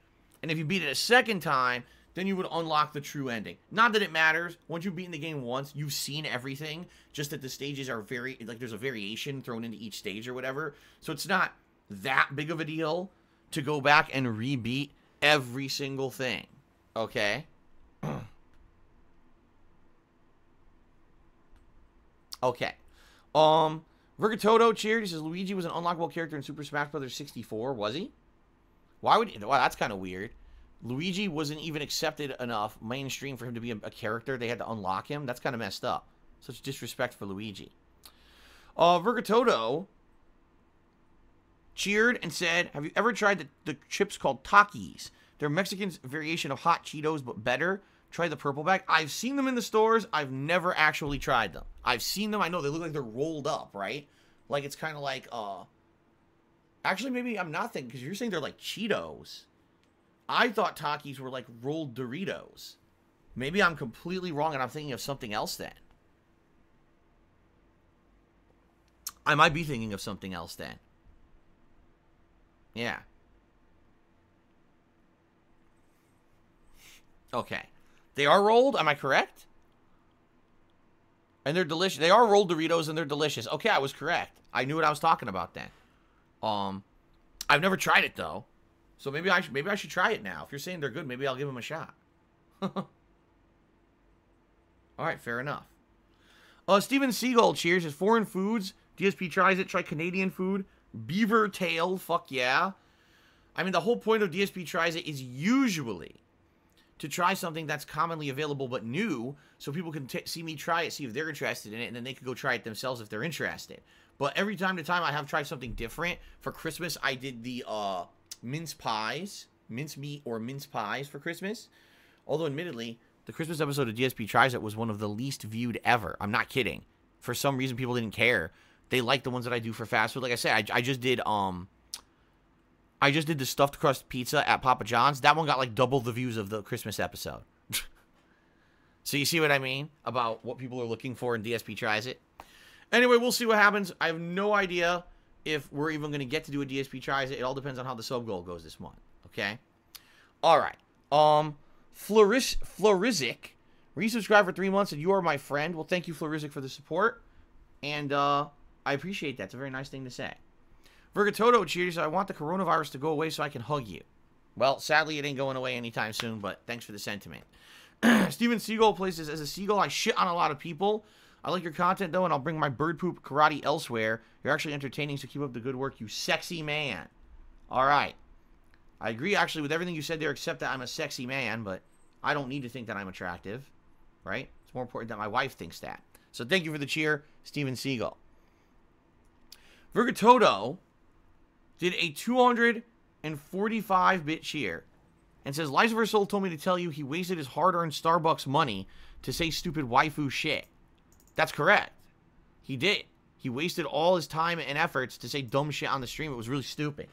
And if you beat it a second time, then you would unlock the true ending. Not that it matters. Once you've beaten the game once, you've seen everything. Just that the stages are like there's a variation thrown into each stage or whatever. So it's not that big of a deal to go back and re-beat every single thing. Okay? Okay. Vergatoto cheered. He says Luigi was an unlockable character in Super Smash Bros. 64. Was he? Why would... Wow, that's kind of weird. Luigi wasn't even accepted enough mainstream for him to be a character. They had to unlock him. That's kind of messed up. Such disrespect for Luigi. Vergatoto cheered and said, have you ever tried the chips called Takis? They're Mexican variation of hot Cheetos, but better. Try the purple bag. I've seen them in the stores. I've never actually tried them. I've seen them. I know they look like they're rolled up, right? Like it's kind of like, actually, maybe I'm not thinking, because you're saying they're like Cheetos. I thought Takis were like rolled Doritos. Maybe I'm completely wrong and I'm thinking of something else then. I might be thinking of something else then. Yeah. Okay. They are rolled, am I correct? And they're delicious. They are rolled Doritos and they're delicious. Okay, I was correct. I knew what I was talking about then. I've never tried it though. So maybe I should try it now. If you're saying they're good, maybe I'll give them a shot. All right, fair enough. Steven Seagull cheers. His foreign foods. DSP tries it. Try Canadian food. Beaver tail. Fuck yeah. I mean, the whole point of DSP tries it is usually to try something that's commonly available but new, so people can see me try it, see if they're interested in it, and then they can go try it themselves if they're interested. But every time to time, I have tried something different. For Christmas, I did the mince pies, mince meat or mince pies for Christmas. Although, admittedly, the Christmas episode of DSP Tries It was one of the least viewed ever. I'm not kidding. For some reason, people didn't care. They liked the ones that I do for fast food. Like I said, I just did the stuffed crust pizza at Papa John's. That one got like double the views of the Christmas episode. So you see what I mean about what people are looking for in DSP Tries It? Anyway, we'll see what happens. I have no idea if we're even going to get to do a DSP Tries It. It all depends on how the sub goal goes this month. Okay? All right. Florizic, resubscribed for 3 months, and you are my friend. Well, thank you, Florizic, for the support. And I appreciate that. It's a very nice thing to say. Vergatoto cheers. I want the coronavirus to go away so I can hug you. Well, sadly, it ain't going away anytime soon, but thanks for the sentiment. Steven Seagull plays this as a seagull. I shit on a lot of people. I like your content, though, and I'll bring my bird poop karate elsewhere. You're actually entertaining, so keep up the good work, you sexy man. All right. I agree, actually, with everything you said there, except that I'm a sexy man, but I don't need to think that I'm attractive, right? It's more important that my wife thinks that. So thank you for the cheer, Steven Seagull. Vergatoto did a 245-bit cheer and says, Liza Soul told me to tell you he wasted his hard-earned Starbucks money to say stupid waifu shit. That's correct. He did. He wasted all his time and efforts to say dumb shit on the stream. It was really stupid.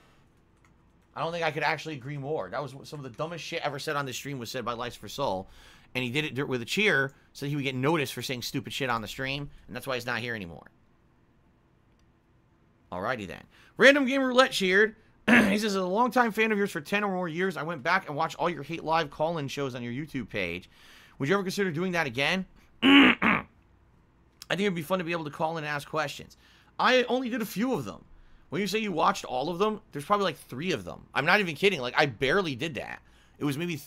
I don't think I could actually agree more. That was some of the dumbest shit ever said on the stream was said by Liza Soul. And he did it with a cheer so that he would get noticed for saying stupid shit on the stream. And that's why he's not here anymore. Alrighty then. Random Gamer Roulette cheered. He says, as a longtime fan of yours for 10 or more years, I went back and watched all your Hate Live call-in shows on your YouTube page. Would you ever consider doing that again? I think it'd be fun to be able to call in and ask questions. I only did a few of them. When you say you watched all of them, there's probably like 3 of them. I'm not even kidding. Like, I barely did that. It was maybe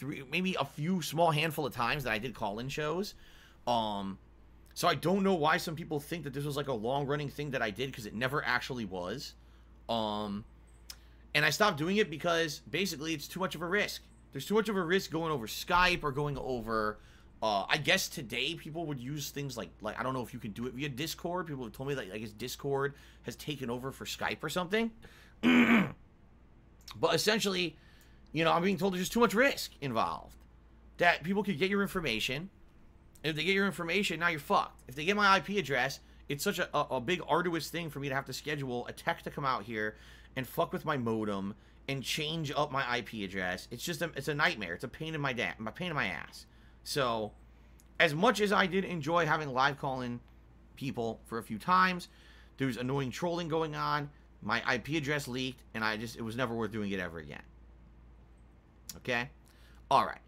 a few small handful of times that I did call-in shows. So I don't know why some people think that this was like a long-running thing that I did, because it never actually was. And I stopped doing it because basically it's too much of a risk. There's too much of a risk going over Skype or going over... I guess today people would use things like I don't know if you could do it via Discord. People have told me that I guess Discord has taken over for Skype or something. But essentially, you know, I'm being told there's just too much risk involved. That people could get your information If they get your information, now you're fucked. If they get my IP address, it's such a big arduous thing for me to have to schedule a tech to come out here and fuck with my modem and change up my IP address. It's just it's a nightmare. It's a pain in my pain in my ass. So, as much as I did enjoy having live calling people for a few times, there was annoying trolling going on. My IP address leaked, and it was never worth doing it ever again. Okay? Alright.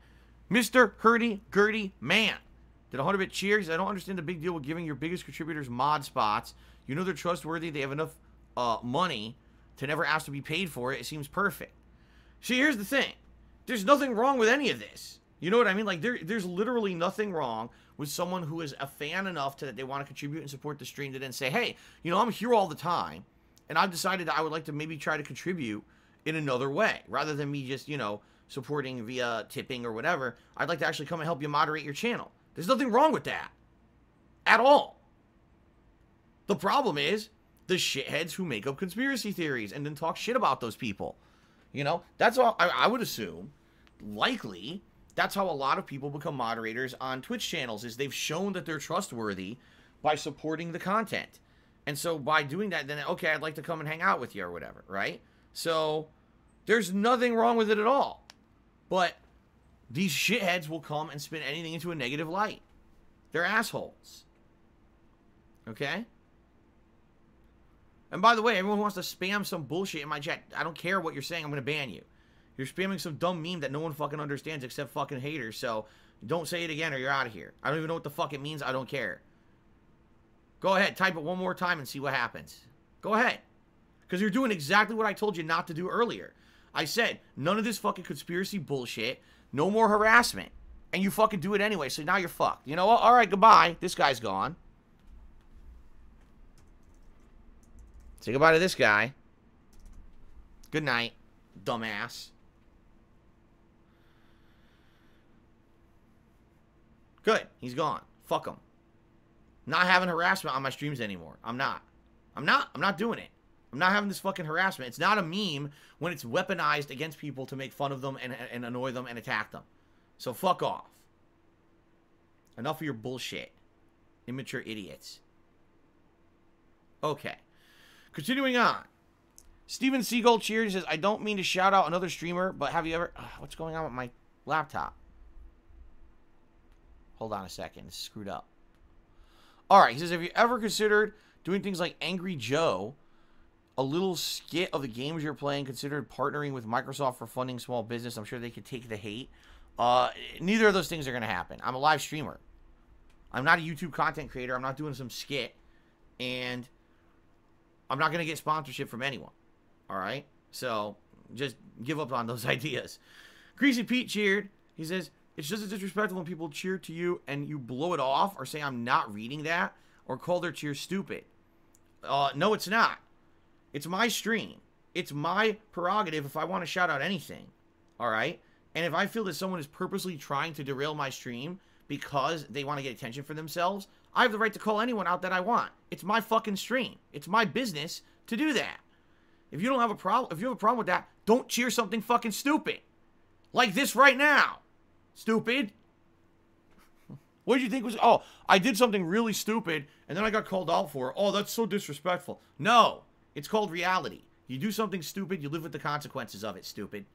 Mr. Hurdy-Gurdy Man did 100-bit cheers. I don't understand the big deal with giving your biggest contributors mod spots. You know they're trustworthy. They have enough money to never ask to be paid for it. It seems perfect. See, here's the thing. There's nothing wrong with any of this. You know what I mean? Like, there's literally nothing wrong with someone who is a fan enough that they want to contribute and support the stream to then say, hey, you know, I'm here all the time, and I've decided that I would like to maybe try to contribute in another way, rather than me just, you know, supporting via tipping or whatever. I'd like to actually come and help you moderate your channel. There's nothing wrong with that. At all. The problem is the shitheads who make up conspiracy theories and then talk shit about those people. You know, that's all I would assume. Likely, that's how a lot of people become moderators on Twitch channels, is they've shown that they're trustworthy by supporting the content. And so by doing that, then, okay, I'd like to come and hang out with you or whatever, right? So there's nothing wrong with it at all. But these shitheads will come and spin anything into a negative light. They're assholes. Okay? And by the way, everyone who wants to spam some bullshit in my chat, I don't care what you're saying, I'm going to ban you. You're spamming some dumb meme that no one fucking understands except fucking haters, so don't say it again or you're out of here. I don't even know what the fuck it means, I don't care. Go ahead, type it one more time and see what happens. Go ahead. Because you're doing exactly what I told you not to do earlier. I said, none of this fucking conspiracy bullshit, no more harassment. And you fucking do it anyway, so now you're fucked. You know what? Alright, goodbye. This guy's gone. Say goodbye to this guy. Good night, dumbass. Good. He's gone. Fuck him. Not having harassment on my streams anymore. I'm not doing it. I'm not having this fucking harassment. It's not a meme when it's weaponized against people to make fun of them and annoy them and attack them. So fuck off. Enough of your bullshit. Immature idiots. Okay. Continuing on. Steven Seagull cheers. He says, I don't mean to shout out another streamer, but have you ever... what's going on with my laptop? Hold on a second. It's screwed up. Alright, he says, have you ever considered doing things like Angry Joe, a little skit of the games you're playing, considered partnering with Microsoft for funding small business? I'm sure they could take the hate. Neither of those things are going to happen. I'm a live streamer. I'm not a YouTube content creator. I'm not doing some skit. And I'm not going to get sponsorship from anyone. Alright? So, just give up on those ideas. Greasy Pete cheered. He says, it's just as disrespectful when people cheer to you and you blow it off or say I'm not reading that or call their cheer stupid. No, it's not. It's my stream. It's my prerogative if I want to shout out anything. Alright? And if I feel that someone is purposely trying to derail my stream because they want to get attention for themselves, I have the right to call anyone out that I want. It's my fucking stream. It's my business to do that. If you don't have a problem, if you have a problem with that, don't cheer something fucking stupid. Like this right now. Stupid. What did you think was... Oh, I did something really stupid, and then I got called out for it. Oh, that's so disrespectful. No. It's called reality. You do something stupid, you live with the consequences of it, stupid.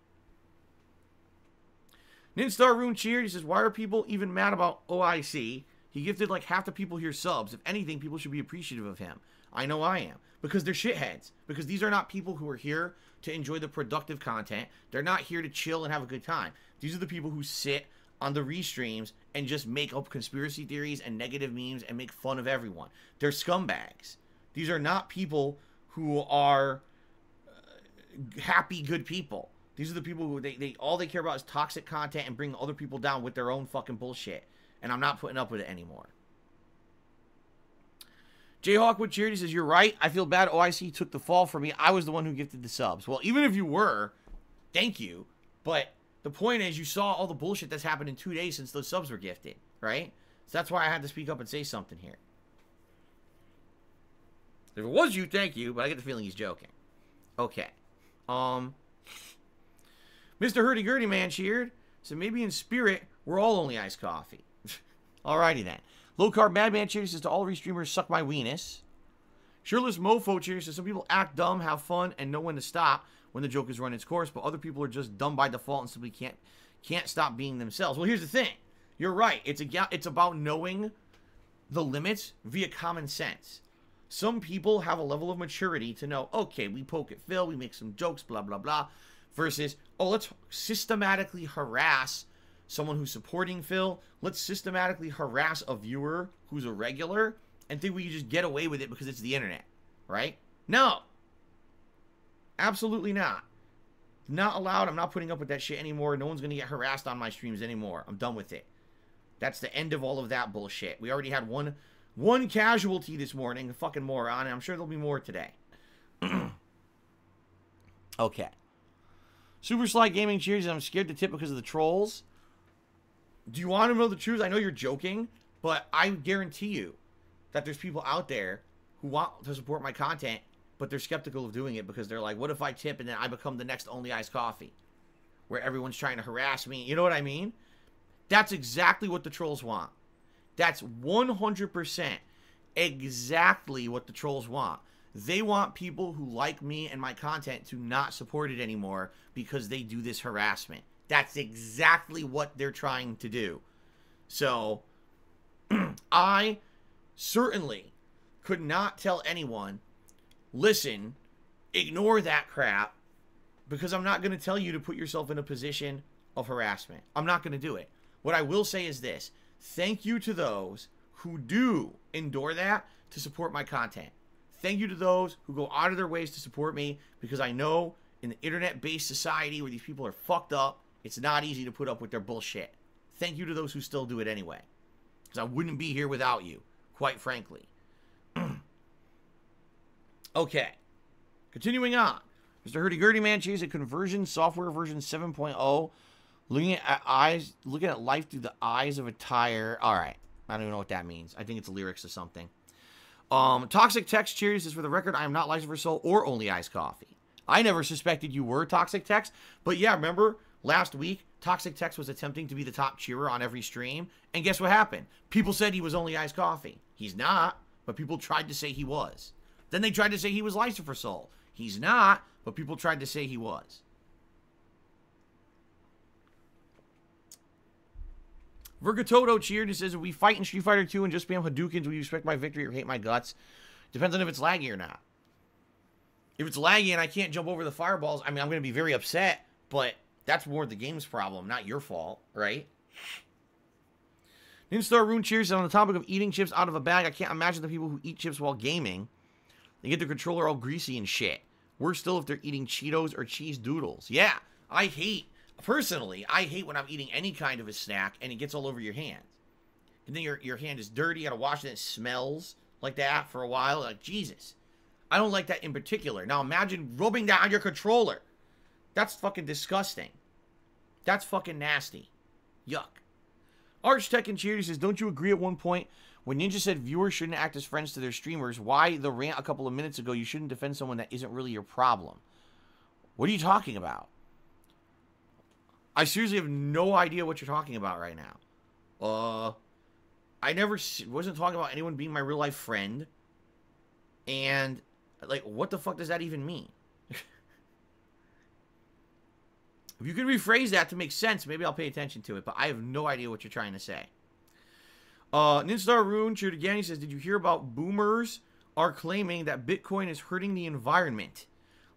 Ninstar Rune cheered. He says, why are people even mad about OIC? He gifted like half the people here subs. If anything, people should be appreciative of him. I know I am. Because they're shitheads. Because these are not people who are here to enjoy the productive content. They're not here to chill and have a good time. These are the people who sit on the restreams and just make up conspiracy theories and negative memes and make fun of everyone. They're scumbags. These are not people who are happy, good people. These are the people who all they care about is toxic content and bring other people down with their own fucking bullshit. And I'm not putting up with it anymore. Jayhawk with Charity says, you're right. I feel bad OIC took the fall for me. I was the one who gifted the subs. Well, even if you were, thank you. But the point is, you saw all the bullshit that's happened in 2 days since those subs were gifted, right? So that's why I had to speak up and say something here. If it was you, thank you, but I get the feeling he's joking. Okay. Mr. Hurdy-Gurdy Man cheered. So maybe in spirit, we're all only iced coffee. Alrighty then. Low Carb Madman cheers says to all streamers, suck my weenus. Shirtless Mofo cheers says some people act dumb, have fun, and know when to stop when the joke has run its course, but other people are just dumb by default and simply can't stop being themselves. Well, here's the thing. You're right. It's about knowing the limits via common sense. Some people have a level of maturity to know, okay, we poke at Phil, we make some jokes, blah, blah, blah, versus, oh, let's systematically harass someone who's supporting Phil. Let's systematically harass a viewer who's a regular and think we can just get away with it because it's the internet, right? No. Absolutely not. Not allowed. I'm not putting up with that shit anymore. No one's going to get harassed on my streams anymore. I'm done with it. That's the end of all of that bullshit. We already had one casualty this morning, a fucking moron, and I'm sure there'll be more today. Okay. Super Sly Gaming cheers. I'm scared to tip because of the trolls. Do you want to know the truth? I know you're joking, but I guarantee you that there's people out there who want to support my content, but they're skeptical of doing it because they're like, what if I tip and then I become the next Only Iced Coffee, where everyone's trying to harass me? You know what I mean? That's exactly what the trolls want. That's 100% exactly what the trolls want. They want people who like me and my content to not support it anymore because they do this harassment. That's exactly what they're trying to do. So, I certainly could not tell anyone, listen, ignore that crap, because I'm not going to tell you to put yourself in a position of harassment. I'm not going to do it. What I will say is this. Thank you to those who do endure that to support my content. Thank you to those who go out of their ways to support me, because I know in the internet-based society where these people are fucked up, it's not easy to put up with their bullshit. Thank you to those who still do it anyway, because I wouldn't be here without you, quite frankly. Okay. Continuing on. Mr. Hurdy-Gurdy Man chooses a conversion software version 7.0. Looking at life through the eyes of a tire. All right. I don't even know what that means. I think it's lyrics or something. Toxic Text cheers is, for the record, I am not licensed for Soul or Only Iced Coffee. I never suspected you were Toxic Text. But yeah, remember last week, Toxic Text was attempting to be the top cheerer on every stream. And guess what happened? People said he was Only Iced Coffee. He's not, but people tried to say he was. Then they tried to say he was licensed for Soul. He's not, but people tried to say he was. Vergatoto cheered and says, if we fight in Street Fighter 2 and just spam Hadoukens, will you expect my victory or hate my guts? Depends on if it's laggy or not. If it's laggy and I can't jump over the fireballs, I mean, I'm going to be very upset, but that's more the game's problem, not your fault, right? Ninstar Rune cheers, on the topic of eating chips out of a bag, I can't imagine the people who eat chips while gaming. They get their controller all greasy and shit. Worse still if they're eating Cheetos or cheese doodles. Yeah, personally, I hate when I'm eating any kind of a snack and it gets all over your hands. And then your hand is dirty, you gotta wash it, and it smells like that for a while. Like, Jesus. I don't like that in particular. Now imagine rubbing that on your controller. That's fucking disgusting. That's fucking nasty. Yuck. Archtech and Cheers says, don't you agree at one point when Ninja said viewers shouldn't act as friends to their streamers? Why the rant a couple of minutes ago, you shouldn't defend someone that isn't really your problem? What are you talking about? I seriously have no idea what you're talking about right now. I wasn't talking about anyone being my real life friend. And, like, what the fuck does that even mean? If you can rephrase that to make sense, maybe I'll pay attention to it. But I have no idea what you're trying to say. Ninstar Rune cheered again. He says, did you hear about boomers are claiming that Bitcoin is hurting the environment?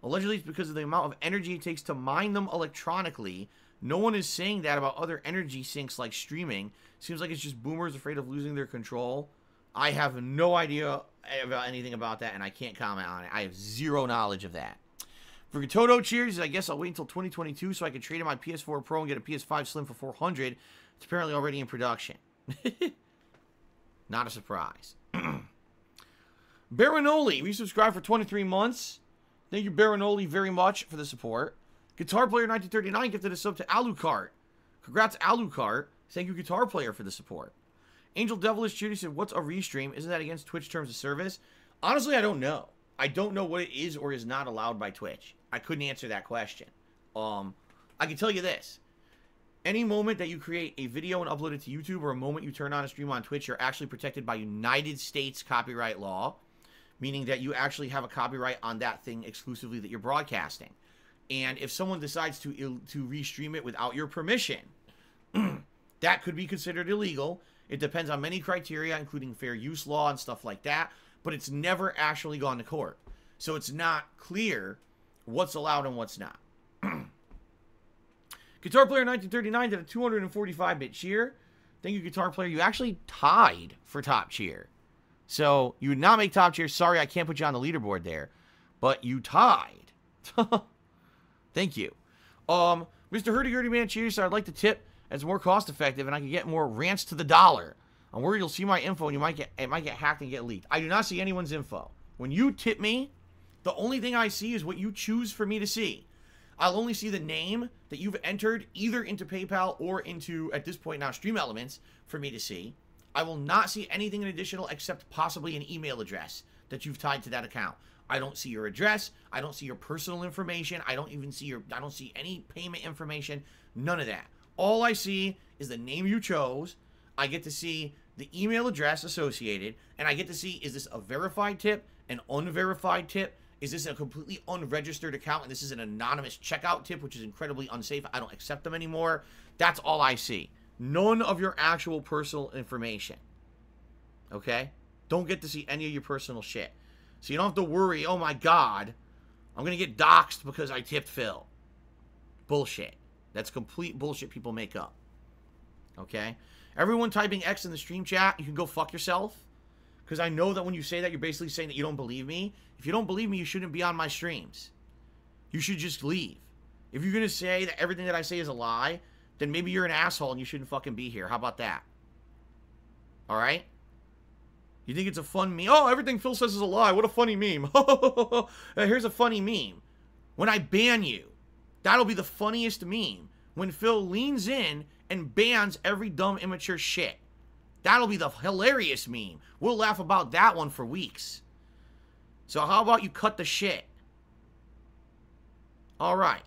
Allegedly, it's because of the amount of energy it takes to mine them electronically. No one is saying that about other energy sinks like streaming. Seems like it's just boomers afraid of losing their control. I have no idea about anything about that, and I can't comment on it. I have zero knowledge of that. For Toto cheers, I guess I'll wait until 2022 so I can trade in my PS4 Pro and get a PS5 Slim for $400. It's apparently already in production. Not a surprise. Baronoli, we subscribed for 23 months. Thank you, Baronoli, very much for the support. Guitar Player 1939 gifted a sub to Alucard. Congrats, Alucard. Thank you, Guitar Player, for the support. Angel Devilish Judy said, what's a restream? Isn't that against Twitch terms of service? Honestly, I don't know. I don't know what it is or is not allowed by Twitch. I couldn't answer that question. I can tell you this. Any moment that you create a video and upload it to YouTube, or a moment you turn on a stream on Twitch, you're actually protected by United States copyright law, meaning that you actually have a copyright on that thing exclusively that you're broadcasting. And if someone decides to restream it without your permission, that could be considered illegal. It depends on many criteria, including fair use law and stuff like that, but it's never actually gone to court. So it's not clear what's allowed and what's not. Guitar Player 1939 did a 245-bit cheer. Thank you, Guitar Player. You actually tied for top cheer. So you would not make top cheer. Sorry, I can't put you on the leaderboard there. But you tied. Thank you. Mr. Hurdy-Gurdy Man cheers. So I'd like to tip as more cost effective and I can get more rants to the dollar. I'm worried you'll see my info and it might get hacked and get leaked. I do not see anyone's info. When you tip me, the only thing I see is what you choose for me to see. I'll only see the name that you've entered either into PayPal or into, at this point now, Stream Elements for me to see. I will not see anything additional except possibly an email address that you've tied to that account. I don't see your address. I don't see your personal information. I don't see any payment information. None of that. All I see is the name you chose. I get to see the email address associated, and I get to see, is this a verified tip, an unverified tip? Is this a completely unregistered account and this is an anonymous checkout tip, which is incredibly unsafe? I don't accept them anymore. That's all I see. None of your actual personal information. Okay? Don't get to see any of your personal shit. So you don't have to worry, oh my God, I'm going to get doxxed because I tipped Phil. Bullshit. That's complete bullshit people make up. Okay? Everyone typing X in the stream chat, you can go fuck yourself. Because I know that when you say that, you're basically saying that you don't believe me. If you don't believe me, you shouldn't be on my streams. You should just leave. If you're going to say that everything that I say is a lie, then maybe you're an asshole and you shouldn't fucking be here. How about that? Alright? You think it's a fun meme? Oh, everything Phil says is a lie. What a funny meme. Here's a funny meme. When I ban you, that'll be the funniest meme. When Phil leans in and bans every dumb, immature shit. That'll be the hilarious meme. We'll laugh about that one for weeks. So how about you cut the shit? Alright.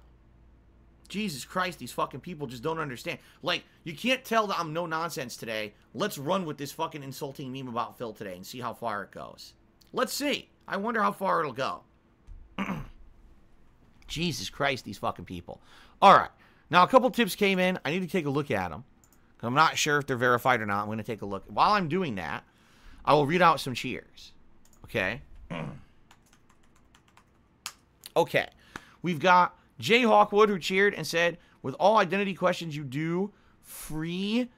Jesus Christ, these fucking people just don't understand. Like, you can't tell that I'm no nonsense today. Let's run with this fucking insulting meme about Phil today and see how far it goes. Let's see. I wonder how far it'll go. Jesus Christ, these fucking people. Alright. Now, a couple tips came in. I need to take a look at them. I'm not sure if they're verified or not. I'm going to take a look. While I'm doing that, I will read out some cheers. Okay? Okay. We've got Jay Hawkwood, who cheered and said, with all identity questions you do, free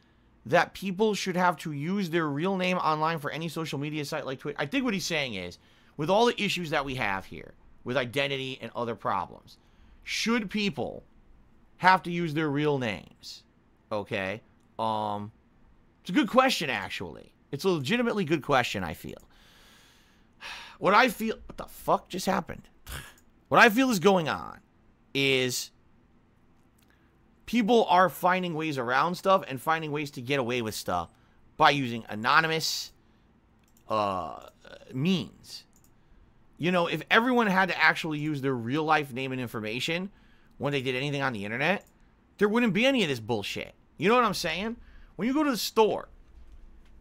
that people should have to use their real name online for any social media site like Twitter. I think what he's saying is, with all the issues that we have here, with identity and other problems, should people have to use their real names? Okay? It's a good question, actually. It's a legitimately good question, I feel. What the fuck just happened? What I feel is going on is people are finding ways around stuff and finding ways to get away with stuff by using anonymous means. You know, if everyone had to actually use their real life name and information when they did anything on the internet, there wouldn't be any of this bullshit. You know what I'm saying? When you go to the store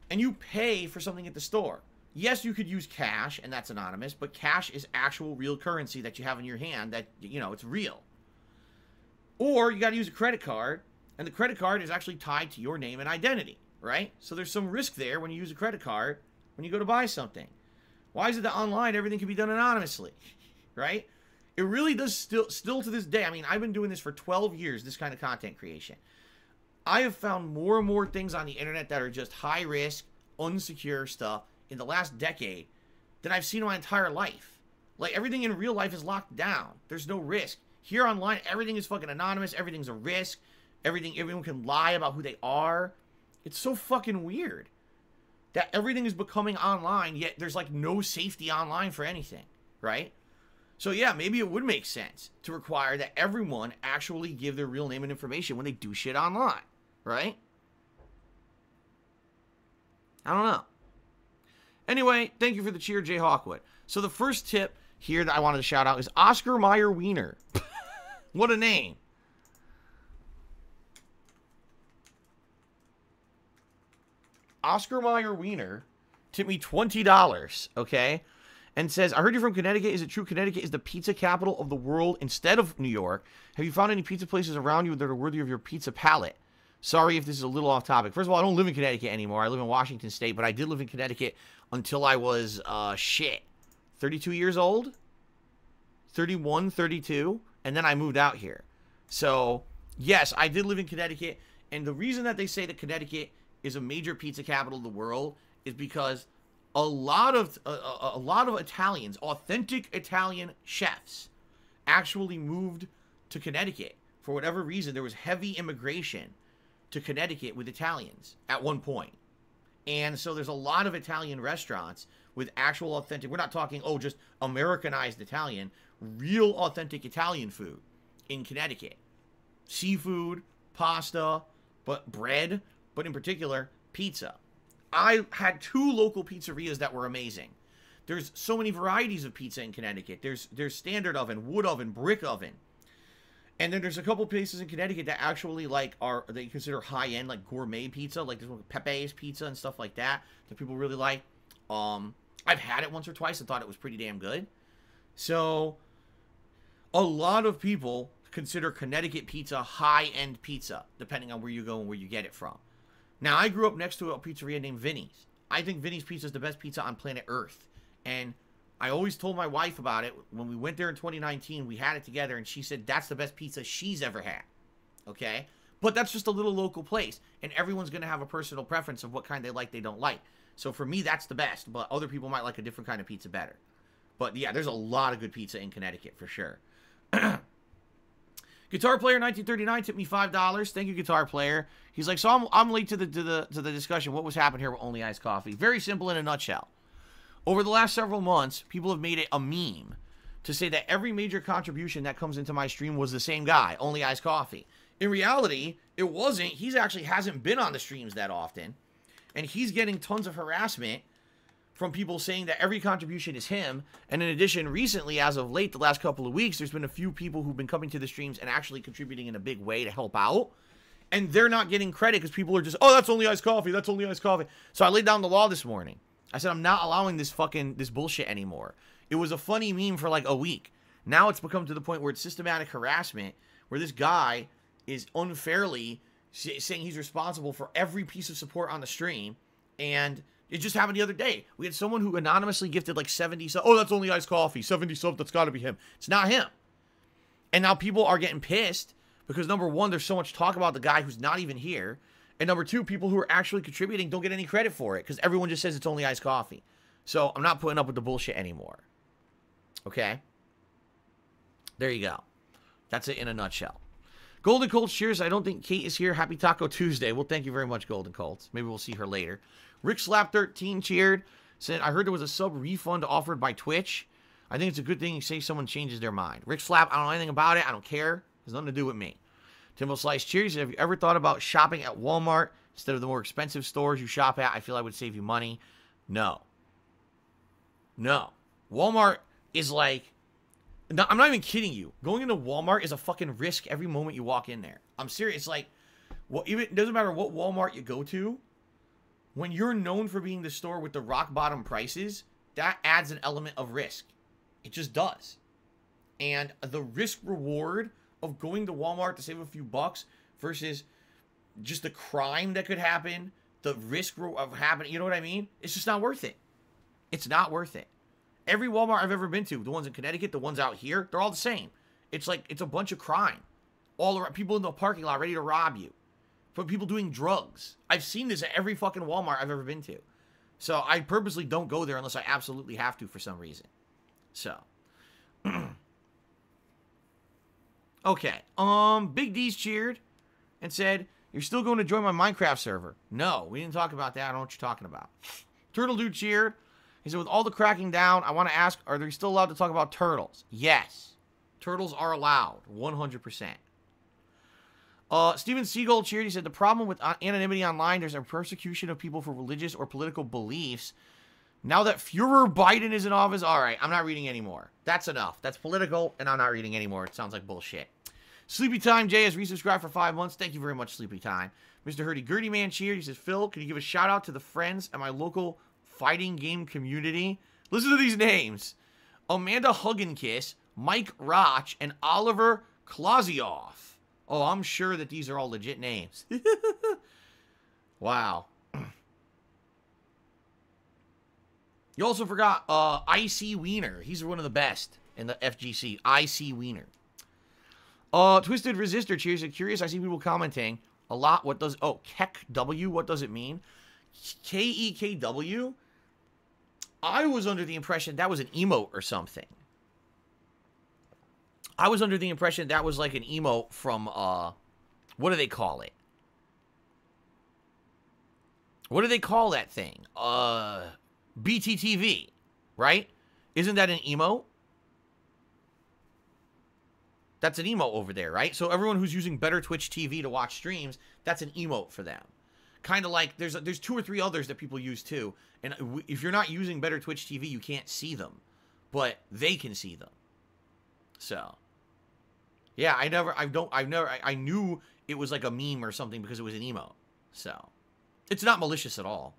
and you pay for something at the store, yes, you could use cash, and that's anonymous, but cash is actual real currency that you have in your hand that, you know, it's real. Or you got to use a credit card, and the credit card is actually tied to your name and identity, right? So there's some risk there when you use a credit card when you go to buy something. Why is it that online everything can be done anonymously, right? It really does still to this day. I mean, I've been doing this for 12 years, this kind of content creation. I have found more and more things on the internet that are just high risk, unsecure stuff in the last decade than I've seen in my entire life. Like, everything in real life is locked down. There's no risk. Here online, everything is fucking anonymous. Everything's a risk. Everyone can lie about who they are. It's so fucking weird that everything is becoming online, yet there's like no safety online for anything, right? So yeah, maybe it would make sense to require that everyone actually give their real name and information when they do shit online, right? I don't know. Anyway, thank you for the cheer, Jay Hawkwood. So the first tip here that I wanted to shout out is Oscar Mayer Wiener. What a name. Oscar Mayer Wiener tipped me $20, okay? And says, I heard you're from Connecticut. Is it true Connecticut is the pizza capital of the world instead of New York? Have you found any pizza places around you that are worthy of your pizza palate? Sorry if this is a little off topic. First of all, I don't live in Connecticut anymore. I live in Washington State, but I did live in Connecticut until I was, 32 years old? 31, 32? And then I moved out here. So, yes, I did live in Connecticut. And the reason that they say that Connecticut is a major pizza capital of the world is because a lot of Italians, authentic Italian chefs, actually moved to Connecticut. For whatever reason, there was heavy immigration to Connecticut with Italians at one point. And so there's a lot of Italian restaurants with actual authentic, we're not talking, oh, just Americanized Italian, real authentic Italian food in Connecticut. Seafood, pasta, but bread, but in particular, pizza. I had 2 local pizzerias that were amazing. There's so many varieties of pizza in Connecticut. There's standard oven, wood oven, brick oven. And then there's a couple places in Connecticut that actually they consider high-end, like gourmet pizza, like there's one Pepe's Pizza and stuff like that people really like. I've had it once or twice and thought it was pretty damn good. So a lot of people consider Connecticut pizza high-end pizza, depending on where you go and where you get it from. Now, I grew up next to a pizzeria named Vinny's. I think Vinny's Pizza is the best pizza on planet Earth. And I always told my wife about it. When we went there in 2019, we had it together, and she said that's the best pizza she's ever had. Okay? But that's just a little local place, and everyone's going to have a personal preference of what kind they like, they don't like. So for me, that's the best, but other people might like a different kind of pizza better. But yeah, there's a lot of good pizza in Connecticut, for sure. Guitar Player 1939 tipped me $5. Thank you, Guitar Player. He's like, so I'm late to the discussion. What was happening here with Only Iced Coffee? Very simple in a nutshell. Over the last several months, people have made it a meme to say that every major contribution that comes into my stream was the same guy, Only Iced Coffee. In reality, it wasn't. He's actually hasn't been on the streams that often. And he's getting tons of harassment from people saying that every contribution is him. And in addition, recently, as of late, the last couple of weeks, there's been a few people who've been coming to the streams and actually contributing in a big way to help out. And they're not getting credit because people are just, oh, that's Only Iced Coffee. That's Only Iced Coffee. So I laid down the law this morning. I said, I'm not allowing this bullshit anymore. It was a funny meme for like a week. Now it's become to the point where it's systematic harassment, where this guy is unfairly saying he's responsible for every piece of support on the stream. And it just happened the other day. We had someone who anonymously gifted like 70 subs. Oh, that's Only Iced Coffee. 70 subs, that's got to be him. It's not him. And now people are getting pissed because, number one, there's so much talk about the guy who's not even here. And number two, people who are actually contributing don't get any credit for it because everyone just says it's Only Iced Coffee. So I'm not putting up with the bullshit anymore. Okay? There you go. That's it in a nutshell. Golden Colts, cheers. I don't think Kate is here. Happy Taco Tuesday. Well, thank you very much, Golden Colts. Maybe we'll see her later. Rick Slap13 cheered. Said, I heard there was a sub refund offered by Twitch. I think it's a good thing you say someone changes their mind. Rick Slap, I don't know anything about it. I don't care. It has nothing to do with me. Timbo Slice, cheers. Have you ever thought about shopping at Walmart instead of the more expensive stores you shop at? I feel I would save you money. No. No. Walmart is like... No, I'm not even kidding you. Going into Walmart is a fucking risk every moment you walk in there. I'm serious. It's like... Well, even, it doesn't matter what Walmart you go to. When you're known for being the store with the rock bottom prices, that adds an element of risk. It just does. And the risk reward of going to Walmart to save a few bucks versus just the crime that could happen, the risk of happening, you know what I mean? It's just not worth it. It's not worth it. Every Walmart I've ever been to, the ones in Connecticut, the ones out here, they're all the same. It's like, it's a bunch of crime. All around, people in the parking lot ready to rob you. From people doing drugs. I've seen this at every fucking Walmart I've ever been to. So I purposely don't go there unless I absolutely have to for some reason. So. Okay. Big D's cheered and said, you're still going to join my Minecraft server. No, we didn't talk about that. I don't know what you're talking about. Turtle Dude cheered. He said, with all the cracking down, I want to ask, are they still allowed to talk about turtles? Yes. Turtles are allowed. 100%. Steven Seagold cheered. He said, the problem with anonymity online, there's a persecution of people for religious or political beliefs. Now that Führer Biden is in office, all right, I'm not reading anymore. That's enough. That's political, and I'm not reading anymore. It sounds like bullshit. Sleepy Time Jay has resubscribed for 5 months. Thank you very much, Sleepy Time. Mr. Hurdy-Gurdy Man cheered. He says, Phil, can you give a shout out to the friends at my local fighting game community? Listen to these names. Amanda Hugginkiss, Mike Roch, and Oliver Klozioff. Oh, I'm sure that these are all legit names. Wow. You also forgot IC Wiener. He's one of the best in the FGC. IC Wiener. Twisted Resistor cheers. I'm curious. I see people commenting a lot. What does... Oh, KEKW. What does it mean? KEKW? I was under the impression that was an emote or something. I was under the impression that was like an emote from, what do they call it? What do they call that thing? BTTV, right? Isn't that an emote? That's an emote over there, right? So everyone who's using Better Twitch TV to watch streams, that's an emote for them. Kind of like, there's 2 or 3 others that people use too. And if you're not using Better Twitch TV, you can't see them. But they can see them. So... yeah, I knew it was like a meme or something because it was an emote. So, it's not malicious at all.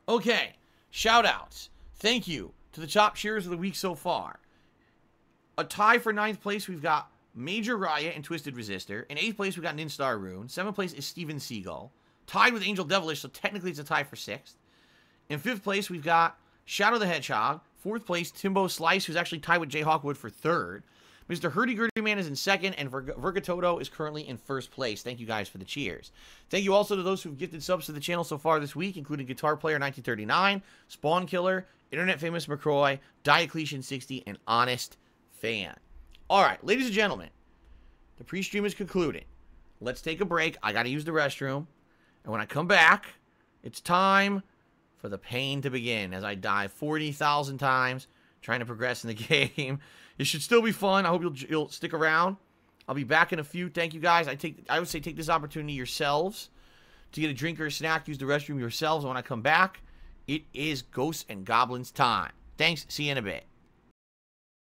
Okay, shout-outs. Thank you to the top cheers of the week so far. A tie for 9th place, we've got Major Riot and Twisted Resistor. In 8th place, we've got Ninstar Rune. 7th place is Steven Seagull. Tied with Angel Devilish, so technically it's a tie for 6th. In 5th place, we've got Shadow the Hedgehog. 4th place, Timbo Slice, who's actually tied with Jay Hawkwood for 3rd. Mr. Hurdy-Gurdy Man is in 2nd, and Vergatoto is currently in 1st place. Thank you guys for the cheers. Thank you also to those who've gifted subs to the channel so far this week, including Guitar Player 1939, Spawn Killer, Internet Famous McCroy, Diocletian 60, and Honest Fan. All right, ladies and gentlemen, the pre-stream is concluded. Let's take a break. I got to use the restroom. And when I come back, it's time for the pain to begin as I die 40,000 times trying to progress in the game. It should still be fun. I hope you'll stick around. I'll be back in a few. Thank you guys. I would say take this opportunity yourselves to get a drink or a snack. Use the restroom yourselves. And when I come back, it is Ghosts and Goblins time. Thanks. See you in a bit.